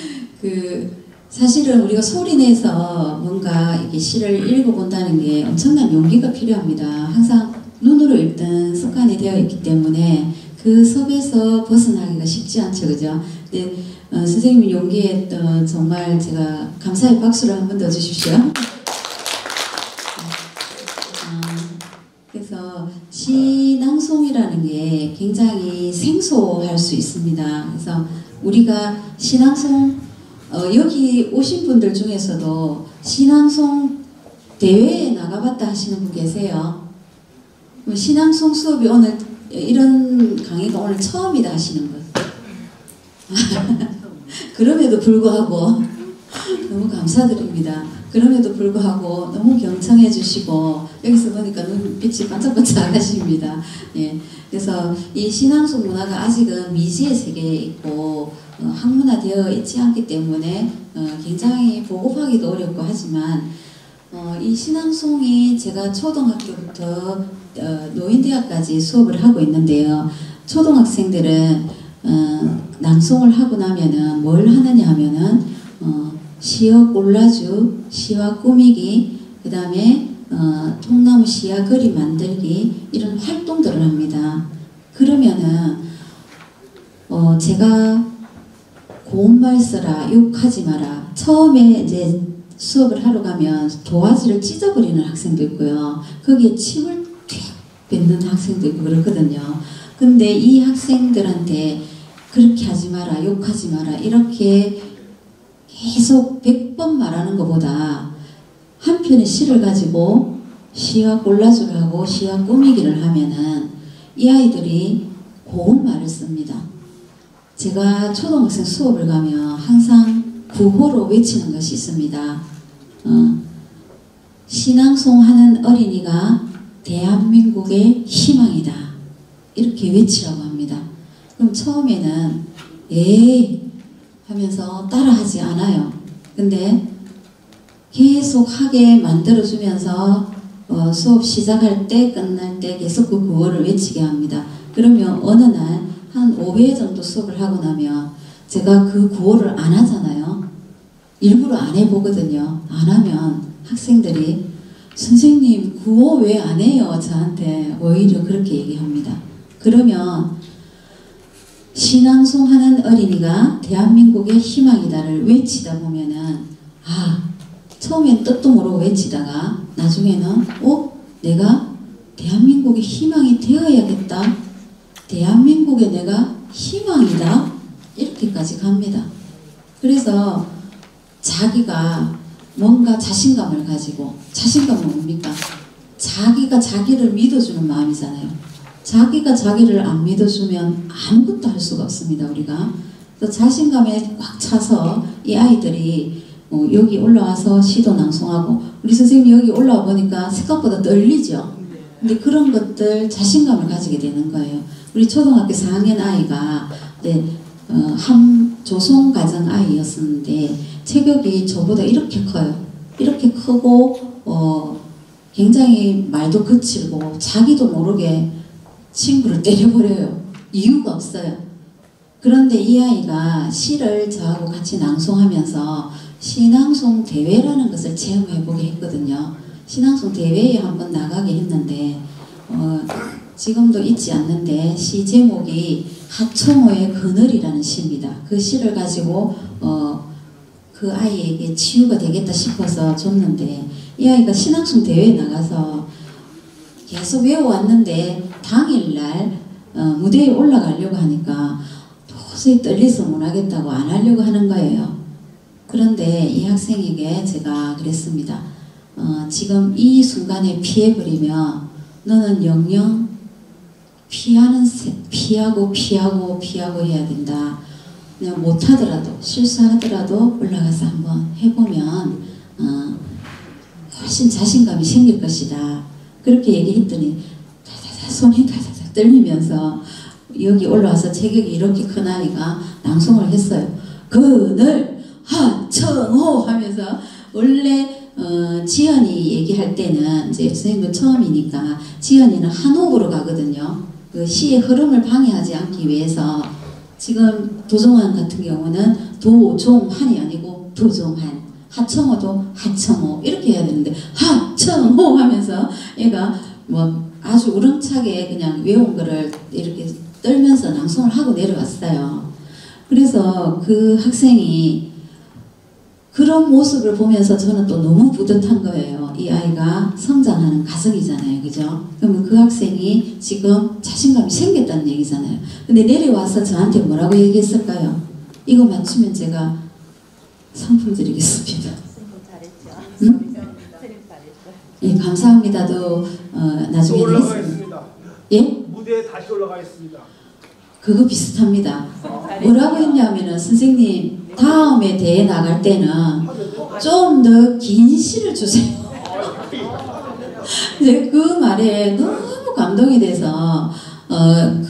사실은 우리가 소리내서 뭔가 이게 시를 읽어본다는 게 엄청난 용기가 필요합니다. 항상 눈으로 읽던 습관이 되어 있기 때문에 그 섭에서 벗어나기가 쉽지 않죠, 그죠? 근데 선생님이 용기했던 정말 제가 감사의 박수를 한 번 더 주십시오. 그래서 시낭송이라는 게 굉장히 생소할 수 있습니다. 그래서 우리가 시낭송 여기 오신 분들 중에서도 시낭송 대회에 나가봤다 하시는 분 계세요? 시낭송 수업이 오늘 이런 강의가 오늘 처음이다 하시는 분. 그럼에도 불구하고 너무 감사드립니다. 그럼에도 불구하고 너무 경청해 주시고 여기서 보니까 눈빛이 반짝반짝 하십니다. 예, 그래서 이 신앙송 문화가 아직은 미지의 세계에 있고 학문화되어 있지 않기 때문에 굉장히 보급하기도 어렵고 하지만 이 신앙송이 제가 초등학교부터 노인대학까지 수업을 하고 있는데요. 초등학생들은 낭송을 하고 나면은 뭘 하느냐 하면은 시어 꼴라주, 시와 꾸미기, 그 다음에 통나무 시야 그림 만들기 이런 활동들을 합니다. 그러면은 제가 고운말 써라, 욕하지 마라. 처음에 이제 수업을 하러 가면 도화지를 찢어버리는 학생도 있고요. 거기에 침을 튀 뱉는 학생도 있고 그렇거든요. 근데 이 학생들한테 그렇게 하지 마라, 욕하지 마라 이렇게 계속 100번 말하는 것보다 한 편의 시를 가지고 시와 꼴라주를 하고 시와 꾸미기를 하면은 이 아이들이 고운 말을 씁니다. 제가 초등학생 수업을 가면 항상 구호로 외치는 것이 있습니다. 신앙송 하는 어린이가 대한민국의 희망이다. 이렇게 외치라고 합니다. 그럼 처음에는 에이 하면서 따라하지 않아요. 근데 계속 하게 만들어주면서 수업 시작할 때 끝날 때 계속 그 구호를 외치게 합니다. 그러면 어느 날 한 5회 정도 수업을 하고 나면 제가 그 구호를 안 하잖아요. 일부러 안 해보거든요. 안 하면 학생들이 선생님 구호 왜 안 해요? 저한테 오히려 그렇게 얘기합니다. 그러면 신앙송하는 어린이가 대한민국의 희망이다를 외치다 보면은 처음엔 뜻도 모르고 외치다가 나중에는 내가 대한민국의 희망이 되어야겠다. 대한민국에 내가 희망이다. 이렇게까지 갑니다. 그래서 자기가 뭔가 자신감을 가지고, 자신감은 뭡니까? 자기가 자기를 믿어주는 마음이잖아요. 자기가 자기를 안 믿어주면 아무것도 할 수가 없습니다. 우리가. 그래서 자신감에 꽉 차서 이 아이들이 여기 올라와서 시도 낭송하고, 우리 선생님이 여기 올라와 보니까 생각보다 떨리죠. 근데 그런 것들 자신감을 가지게 되는 거예요. 우리 초등학교 4학년 아이가 한 조성가정 아이였었는데 체격이 저보다 이렇게 커요. 이렇게 크고 굉장히 말도 거칠고 자기도 모르게 친구를 때려버려요. 이유가 없어요. 그런데 이 아이가 시를 저하고 같이 낭송하면서 시낭송 대회라는 것을 체험해보게 했거든요. 시낭송 대회에 한번 나가게 했는데 지금도 잊지 않는데 시 제목이 하청호의 그늘이라는 시입니다. 그 시를 가지고 그 아이에게 치유가 되겠다 싶어서 줬는데 이 아이가 신앙송 대회에 나가서 계속 외워왔는데 당일날 무대에 올라가려고 하니까 도저히 떨려서 못하겠다고 안 하려고 하는 거예요. 그런데 이 학생에게 제가 그랬습니다. 지금 이 순간에 피해버리면 너는 영영 피하고 해야 된다. 그냥 못하더라도 실수하더라도 올라가서 한번 해보면 훨씬 자신감이 생길 것이다. 그렇게 얘기했더니 손이 다다닥 떨리면서 여기 올라와서 체격이 이렇게 큰 아이가 낭송을 했어요. 그늘 하청호 하면서 원래 지연이 얘기할 때는 이제 선생님도 처음이니까 지연이는 한 호흡으로 가거든요. 그 시의 흐름을 방해하지 않기 위해서 지금 도종환 같은 경우는 도종환이 아니고 도종환, 하청호도 하청호 이렇게 해야 되는데 하청호 하면서 얘가 뭐 아주 우렁차게 그냥 외운 거를 이렇게 떨면서 낭송을 하고 내려왔어요. 그래서 그 학생이 그런 모습을 보면서 저는 또 너무 뿌듯한 거예요. 이 아이가 성장하는 과정이잖아요. 그죠? 그러면 그 학생이 지금 자신감이 생겼다는 얘기잖아요. 근데 내려와서 저한테 뭐라고 얘기했을까요? 이거 맞추면 제가 상품 드리겠습니다. 응? 예, 감사합니다도 나중에 올라가겠습니다. 예? 무대에 다시 올라가겠습니다. 그거 비슷합니다. 뭐라고 했냐면은 선생님 다음에 대회 나갈 때는 좀 더 긴 시를 주세요. 이제 그 말에 너무 감동이 돼서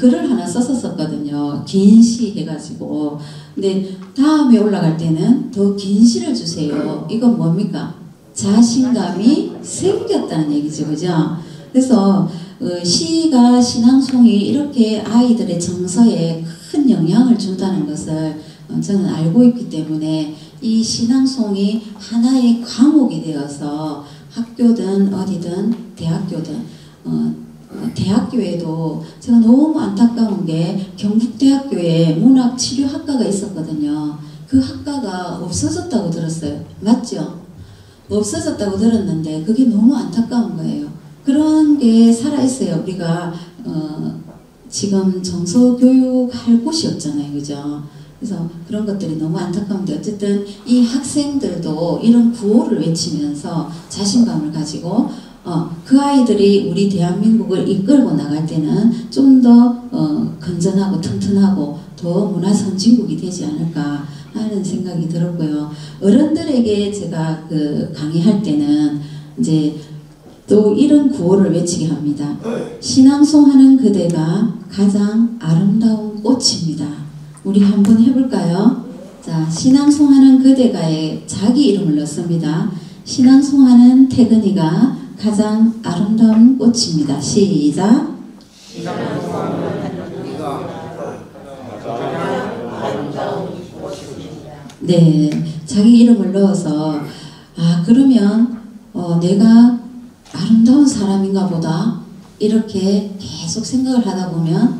글을 하나 썼었거든요. 긴 시 해가지고. 근데 다음에 올라갈 때는 더 긴 시를 주세요. 이건 뭡니까? 자신감이 생겼다는 얘기죠. 그죠? 그래서 시가 신앙송이 이렇게 아이들의 정서에 큰 영향을 준다는 것을 저는 알고 있기 때문에 이 신앙송이 하나의 과목이 되어서 학교든 어디든 대학교든 대학교에도 제가 너무 안타까운 게 경북대학교에 문학치료학과가 있었거든요. 그 학과가 없어졌다고 들었어요. 맞죠? 없어졌다고 들었는데 그게 너무 안타까운 거예요. 그런 게 살아있어요. 우리가 지금 정서교육 할 곳이 없잖아요. 그죠? 그래서 그런 것들이 너무 안타까운데 어쨌든 이 학생들도 이런 구호를 외치면서 자신감을 가지고 그 아이들이 우리 대한민국을 이끌고 나갈 때는 좀 더 건전하고 튼튼하고 더 문화 선진국이 되지 않을까 하는 생각이 들었고요. 어른들에게 제가 그 강의할 때는 이제 또 이런 구호를 외치게 합니다. 신앙송하는 그대가 가장 아름다운 꽃입니다. 우리 한번 해볼까요? 자, 신앙송하는 그대가에 자기 이름을 넣습니다. 신앙송하는 태근이가 가장 아름다운 꽃입니다. 시작. 네, 자기 이름을 넣어서 그러면 내가 아름다운 사람인가 보다 이렇게 계속 생각을 하다 보면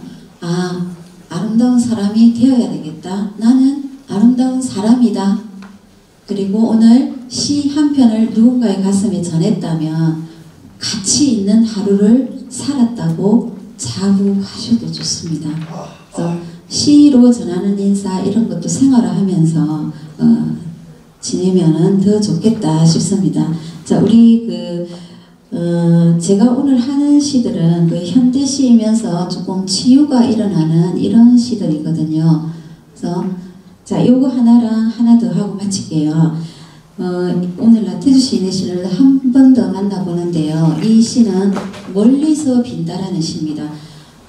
아름다운 사람이 되어야 되겠다. 나는 아름다운 사람이다. 그리고 오늘 시 한 편을 누군가의 가슴에 전했다면 가치 있는 하루를 살았다고 자부하셔도 좋습니다. 그래서 시로 전하는 인사 이런 것도 생활화하면서 지내면은 더 좋겠다 싶습니다. 자, 우리 제가 오늘 하는 시들은 현대 시이면서 조금 치유가 일어나는 이런 시들이거든요. 그래서 자, 요거 하나랑 하나 더 하고 마칠게요. 오늘 나태주 시인의 시를 한 번 더 만나보는데요. 이 시는 멀리서 빈다라는 시입니다.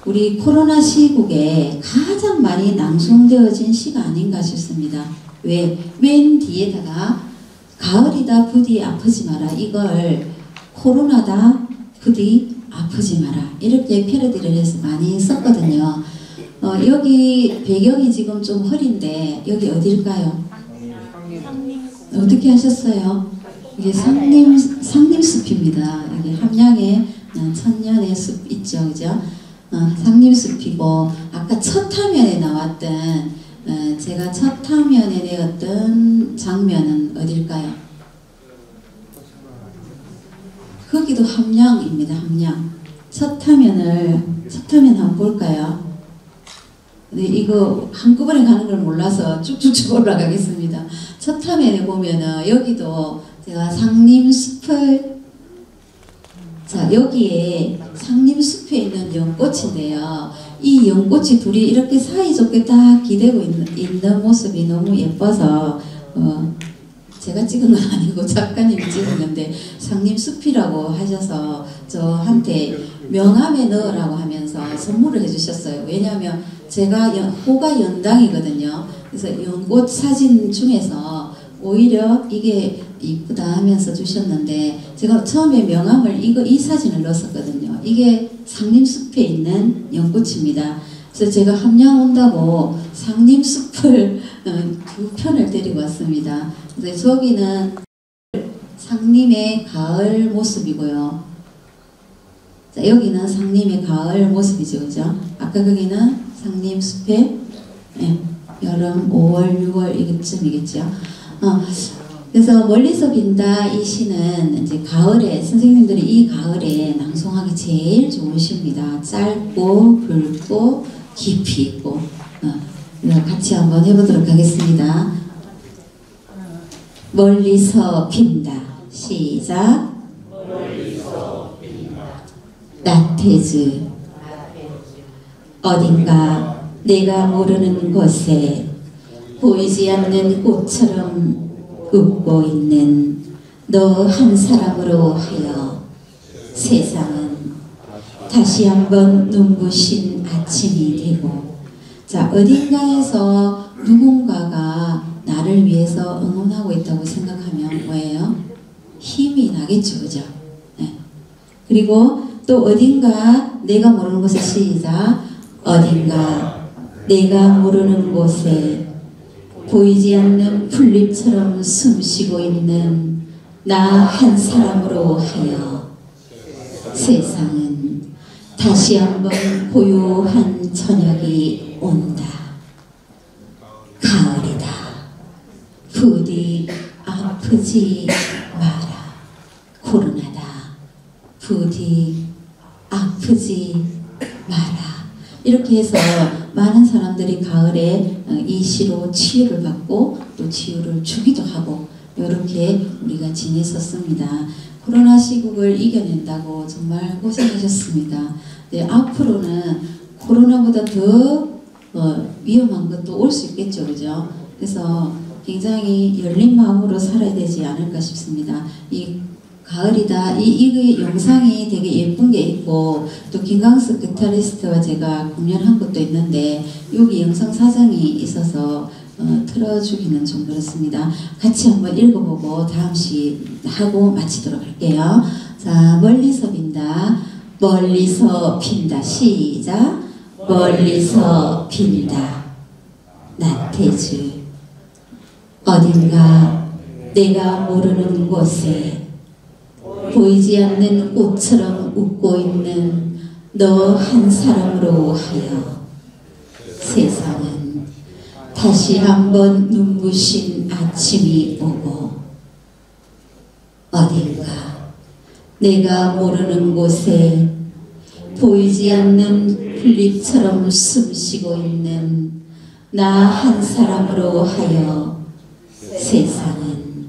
우리 코로나 시국에 가장 많이 낭송되어진 시가 아닌가 싶습니다. 왜? 맨 뒤에다가 가을이다 부디 아프지 마라, 이걸 코로나다 부디 아프지 마라, 이렇게 패러디를 해서 많이 썼거든요. 여기 배경이 지금 좀 흐린데 여기 어딜까요? 어떻게 하셨어요? 이게 상림숲입니다. 여기 함양에 천년의 숲 있죠, 그죠? 상림숲이고, 아까 첫 화면에 나왔던 제가 첫 화면에 내었던 장면은 어딜까요? 거기도 함양입니다. 함양. 첫 화면 한번 볼까요? 네, 이거 한꺼번에 가는 걸 몰라서 쭉쭉쭉 올라가겠습니다. 첫 화면에 보면은 여기도 제가 상림숲을, 자, 여기에 상림숲에 있는 연꽃인데요. 이 연꽃이 둘이 이렇게 사이좋게 딱 기대고 있는 모습이 너무 예뻐서 제가 찍은 건 아니고 작가님이 찍은 건데 상림숲이라고 하셔서 저한테 명함에 넣으라고 하면서 선물을 해주셨어요. 왜냐하면 제가 호가 연당이거든요. 그래서 연꽃 사진 중에서 오히려 이게 이쁘다 하면서 주셨는데, 제가 처음에 명함을 이 사진을 넣었었거든요. 이게 상림숲에 있는 연꽃입니다. 그래서 제가 함양 온다고 상림숲을 두 편을 데리고 왔습니다. 그래서 저기는 상림의 가을 모습이고요. 자, 여기는 상림의 가을 모습이죠, 그죠? 아까 거기는 상림숲의 여름 5월, 6월 이쯤이겠죠. 그래서 멀리서 빈다 이 시는 이제 가을에, 선생님들이 이 가을에 낭송하기 제일 좋은 시입니다. 짧고 굵고 깊이 있고. 같이 한번 해보도록 하겠습니다. 멀리서 빈다. 시작. 나태주. 어딘가 내가 모르는 곳에 보이지 않는 꽃처럼 웃고 있는 너 한 사람으로 하여 세상은 다시 한번 눈부신 아침이 되고, 자, 어딘가에서 누군가가 나를 위해서 응원하고 있다고 생각하면 뭐예요? 힘이 나겠죠, 그죠? 네. 그리고 또 어딘가 내가 모르는 곳에, 시작. 어딘가 내가 모르는 곳에 보이지 않는 풀잎처럼 숨쉬고 있는 나 한 사람으로 하여 세상은 다시 한번 고요한 저녁이 온다. 가을이다. 부디 아프지 마라. 코로나다. 부디 아프지 마라. 이렇게 해서 많은 사람들이 가을에 이 시로 치유를 받고 또 치유를 주기도 하고, 이렇게 우리가 지냈었습니다. 코로나 시국을 이겨낸다고 정말 고생하셨습니다. 네, 앞으로는 코로나보다 더 위험한 것도 올 수 있겠죠, 그죠? 그래서 굉장히 열린 마음으로 살아야 되지 않을까 싶습니다. 이 가을이다. 이 영상이 되게 예쁜 게 있고 또 김광석 기타리스트와 제가 공연한 것도 있는데 여기 영상 사정이 있어서 틀어주기는 좀 그렇습니다. 같이 한번 읽어보고 다음 시 하고 마치도록 할게요. 자, 멀리서 빈다. 멀리서 빈다. 시작. 멀리서 빈다. 나태주. 어딘가 내가 모르는 곳에 보이지 않는 꽃처럼 웃고 있는 너 한 사람으로 하여 세상은 다시 한번 눈부신 아침이 오고 어딘가 내가 모르는 곳에 보이지 않는 풀잎처럼 숨쉬고 있는 나 한 사람으로 하여 세상은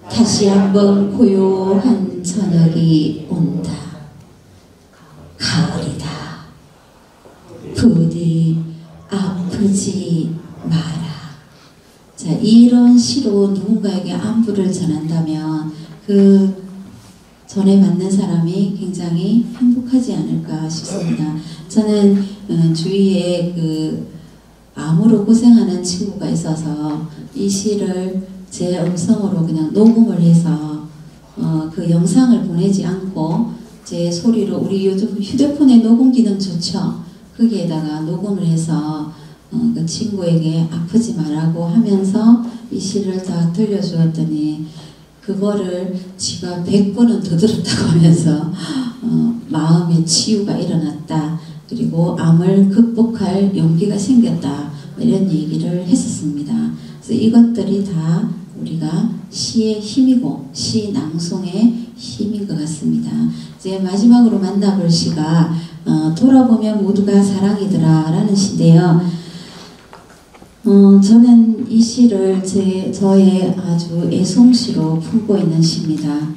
다시 한번 고요한 저녁이 온다. 가을이다. 부디 아프지 마라. 자, 이런 시로 누군가에게 안부를 전한다면 그 전에 만난 사람이 굉장히 행복하지 않을까 싶습니다. 저는 주위에 암으로 고생하는 친구가 있어서 이 시를 제 음성으로 그냥 녹음을 해서 그 영상을 보내지 않고 제 소리로, 우리 요즘 휴대폰에 녹음 기능 좋죠? 거기에다가 녹음을 해서 그 친구에게 아프지 말라고 하면서 이 시를 다 들려주었더니 그거를 지가 100번은 더 들었다고 하면서 마음의 치유가 일어났다. 그리고 암을 극복할 용기가 생겼다. 이런 얘기를 했었습니다. 그래서 이것들이 다 우리가 시의 힘이고 시 낭송의 힘인 것 같습니다. 이제 마지막으로 만나볼 시가 돌아보면 모두가 사랑이더라 라는 시인데요. 저는 이 시를 저의 아주 애송시로 품고 있는 시입니다.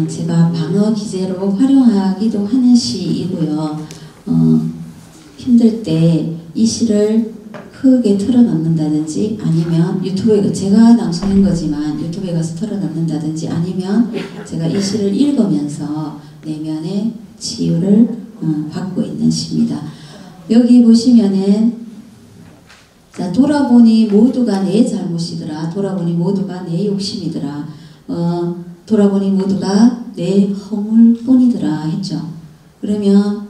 제가 방어 기제로 활용하기도 하는 시이고요. 힘들 때 이 시를 크게 틀어놓는다든지 아니면 유튜브에, 제가 낭송한 거지만 유튜브에 가서 틀어놓는다든지 아니면 제가 이 시를 읽으면서 내면의 치유를 받고 있는 시입니다. 여기 보시면은 자, 돌아보니 모두가 내 잘못이더라. 돌아보니 모두가 내 욕심이더라. 돌아보니 모두가 내 허물뿐이더라 했죠. 그러면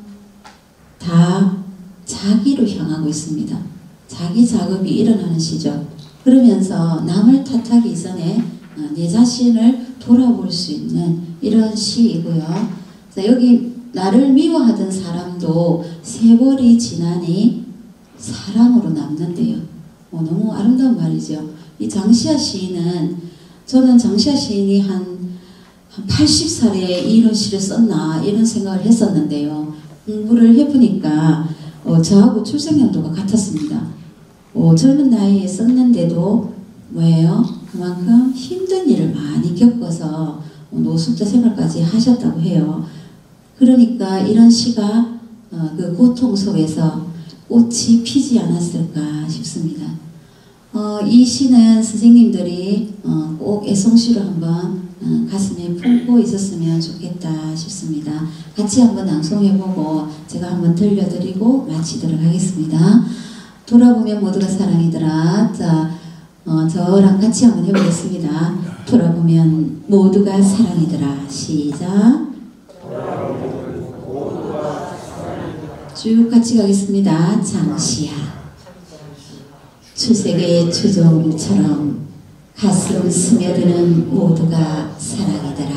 다 자기로 향하고 있습니다. 자기 작업이 일어나는 시죠. 그러면서 남을 탓하기 전에 내 자신을 돌아볼 수 있는 이런 시이고요. 자, 여기 나를 미워하던 사람도 세월이 지나니 사랑으로 남는데요. 너무 아름다운 말이죠. 이 장시아 시인은, 저는 장시아 시인이 한 80살에 이런 시를 썼나 이런 생각을 했었는데요. 공부를 해보니까 저하고 출생연도가 같았습니다. 젊은 나이에 썼는데도 뭐예요? 그만큼 힘든 일을 많이 겪어서 노숙자 생활까지 하셨다고 해요. 그러니까 이런 시가 그 고통 속에서 꽃이 피지 않았을까 싶습니다. 이 시는 선생님들이 꼭 애송시로 한번 가슴에 품고 있었으면 좋겠다 싶습니다. 같이 한번 낭송해보고 제가 한번 들려드리고 마치도록 하겠습니다. 돌아보면 모두가 사랑이더라. 자, 저랑 같이 한번 해보겠습니다. 돌아보면 모두가 사랑이더라. 시작. 쭉 같이 가겠습니다. 장시야. 출세계의 추종처럼 가슴 스며드는 모두가 사랑이더라.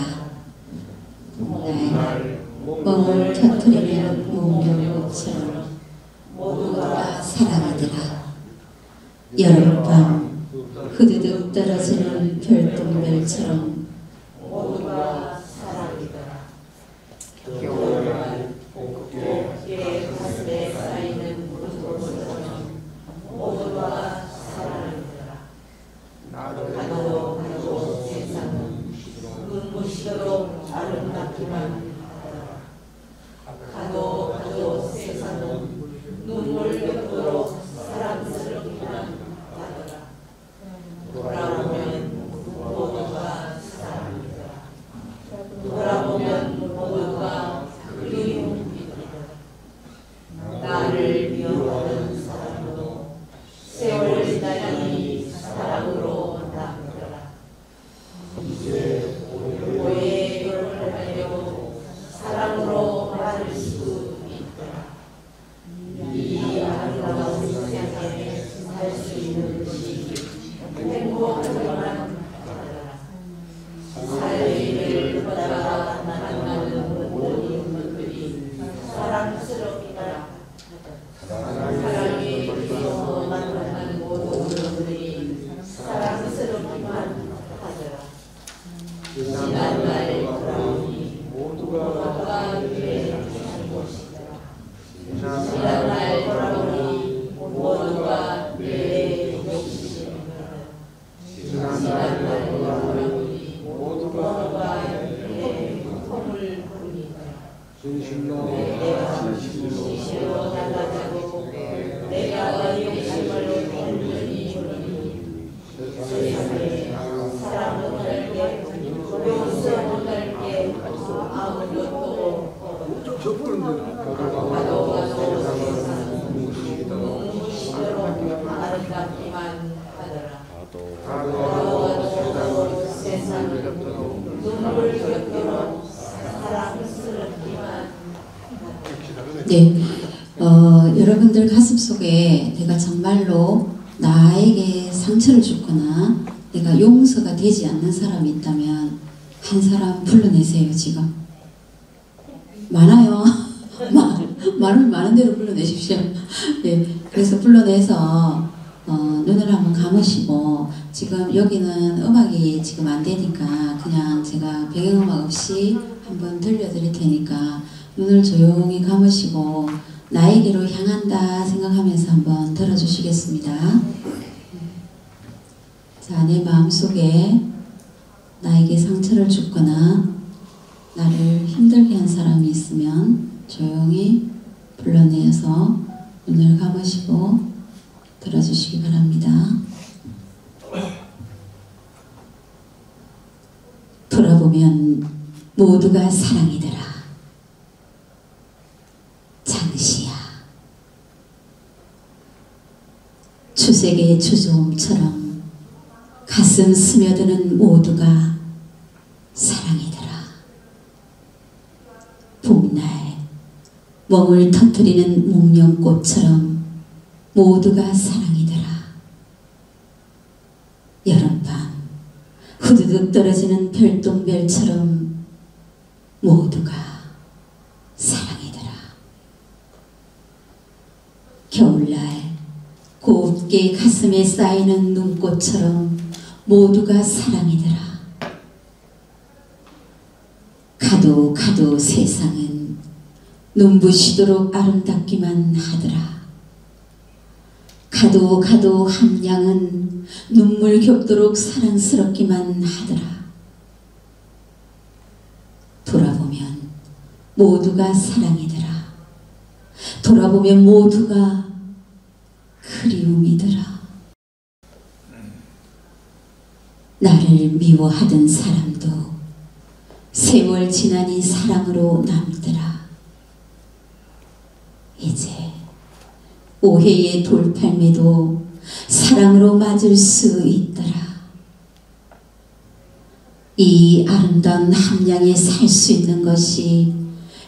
날 멍을 터뜨리는 몽룡꽃처럼 모두가 사랑이더라. 여름밤 흐드득 떨어지는 별똥별처럼 모두가 사랑이더라. 겨울날 내 가슴에 쌓이는 물꽃처럼 모두가 사랑이더라. 나도 세상은 눈부시도록 아름답기만 하더라. 가도 세상은 눈물 겹도록 사랑스럽기만 하더라. 돌아보면 모두가 사랑이더라. 돌아보면 모두가 그리움이다. 나를 미워하는 사람도 세월 지나니 사랑으로 남더라. 이제 오해를 하려고 사랑으로 말할 수 있더라. 이 아름다운 세상에 살 수 있는 것이 행복하기만 하더라. 사회를 걷다가 만나는 모든 분들이 사랑스럽다. 사랑에 비춰서 만나는 모든 분들이 사랑스럽기만 하더라. 지난날 돌아오니 모두가 그의 잘못이더라. 지난날 돌아오니 모두가 내 욕심이더라. 지난날 돌아오니 모두가 내 허물 뿐이더라. 내가 진실로 달라자고 내가 욕심을 온전히 부르니 세상에 사랑 못할게 용서 못할게 아무것도 가도 세상은 눈부시도록 아름답기만 하더라. 가도 세상은 눈물 곁도록 사랑스럽기만 하더라. 네, 여러분들 가슴속에 내가 정말로 나에게 상처를 줬거나 내가 용서가 되지 않는 사람이 있다면 한 사람 불러내세요. 지금 많아요. 말을 많은 대로 불러내십시오. 네, 그래서 불러내서 눈을 한번 감으시고, 지금 여기는 음악이 지금 안 되니까 그냥 제가 배경음악 없이 한번 들려드릴 테니까 눈을 조용히 감으시고 나에게로 향한다 생각하면서 한번 들어주시겠습니다. 자, 내 마음속에 나에게 상처를 줬거나 나를 힘들게 한 사람이 있으면 조용히 불러내어서 눈을 감으시고 들어주시기 바랍니다. 돌아보면 모두가 사랑이더라. 장시야. 추색의 추조음처럼 가슴 스며드는 모두가 사랑이더라. 봄날 멍을 터뜨리는 목련꽃처럼 모두가 사랑이더라. 여름밤 후두둑 떨어지는 별똥별처럼 모두가 사랑이더라. 겨울날 곱게 가슴에 쌓이는 눈꽃처럼 모두가 사랑이더라. 가도 가도 세상은 눈부시도록 아름답기만 하더라. 가도 가도 함양은 눈물 겹도록 사랑스럽기만 하더라. 돌아보면 모두가 사랑이더라. 돌아보면 모두가 그리움이더라. 나를 미워하던 사람도 세월 지나니 사랑으로 남더라. 이제 오해의 돌팔매도 사랑으로 맞을 수 있더라. 이 아름다운 함양에 살 수 있는 것이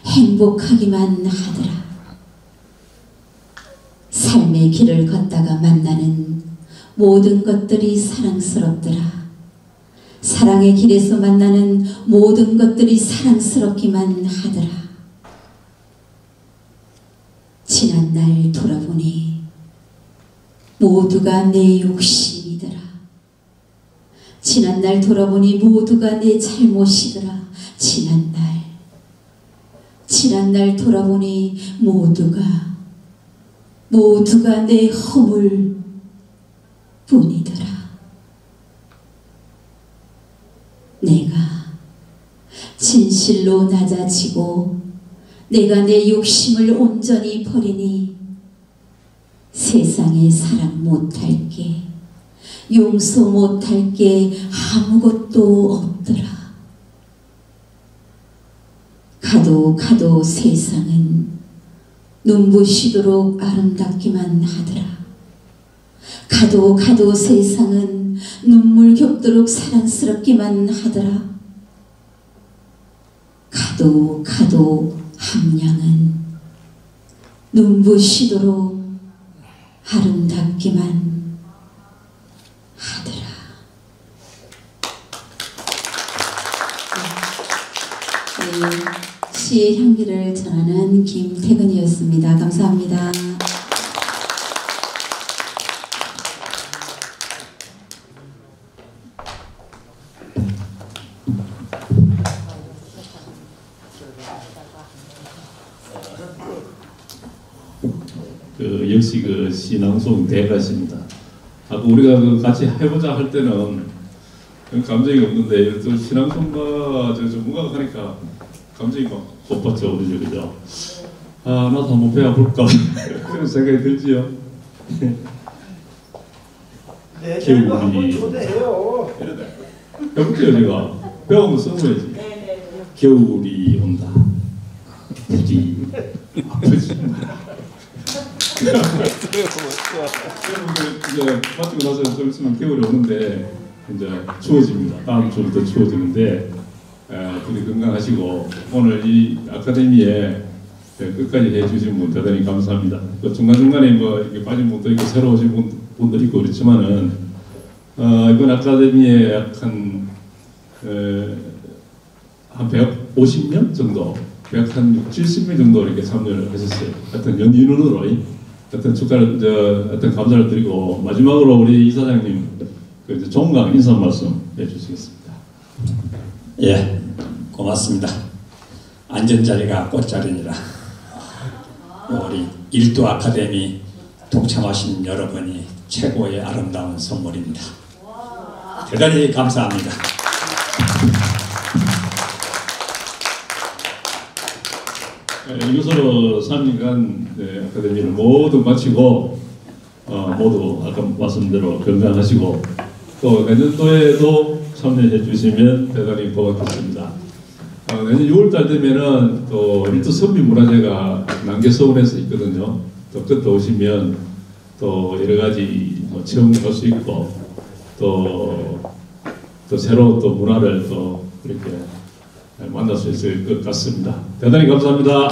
행복하기만 하더라. 삶의 길을 걷다가 만나는 모든 것들이 사랑스럽더라. 사랑의 길에서 만나는 모든 것들이 사랑스럽기만 하더라. 지난날 돌아보니 모두가 내 욕심이더라. 지난날 돌아보니 모두가 내 잘못이더라. 지난날 돌아보니 모두가 내 허물 뿐이더라. 내가 진실로 낮아지고 내가 내 욕심을 온전히 버리니 세상에 사랑 못할 게, 용서 못할 게 아무것도 없더라. 가도 가도 세상은 눈부시도록 아름답기만 하더라. 가도 가도 세상은 눈물 겹도록 사랑스럽기만 하더라. 가도 가도 함량은 눈부시도록 아름답기만 하더라. 네, 시의 향기를 전하는 김태근이었습니다. 감사합니다. 역시 그 시낭송 대가십니다. 아까 우리가 그 같이 해보자 할 때는 감정이 없는데 또 시낭송가 저 전문가가 하니까 감정이 막 돋봤죠, 그죠? 아, 나도 한번 배워볼까 그런 생각이 들지요. 네, 저희도 한번 초대해요. 해볼게요, 제가. 배우면 써봐야지. 겨울이 온다. 부디 아프지. 이제 마치고 나서 좀 있으면 겨울이 오는데 이제 추워집니다. 다음 주부터 추워지는데 부디 건강하시고 오늘 이 아카데미에 끝까지 해주신 분 대단히 감사합니다. 그 중간중간에 뭐 이렇게 빠진 분도 있고 새로 오신 분도 있고 그렇지만은 이번 아카데미에 약 한 150명 정도, 한 70명 정도 이렇게 참여를 하셨어요. 하여튼 연인으로 하여튼 축하를, 하여튼 감사를 드리고 마지막으로 우리 이사장님 그 종강 인사 말씀 해주시겠습니다. 예, 고맙습니다. 앉은 자리가 꽃자리니라. 우리 일두 아카데미 동참하신 여러분이 최고의 아름다운 선물입니다. 대단히 감사합니다. 이것으로 3일간 아카데미를 모두 마치고 모두 아까 말씀대로 건강하시고 또 내년도에도 참여해 주시면 대단히 고맙겠습니다. 내년 6월달 되면은 또 일두 선비문화제가 남계서울에서 있거든요. 또 그때 오시면 또 여러 가지 뭐 체험할 수 있고 또 새로운 또 문화를 또 이렇게 만날 수 있을 것 같습니다. 대단히 감사합니다.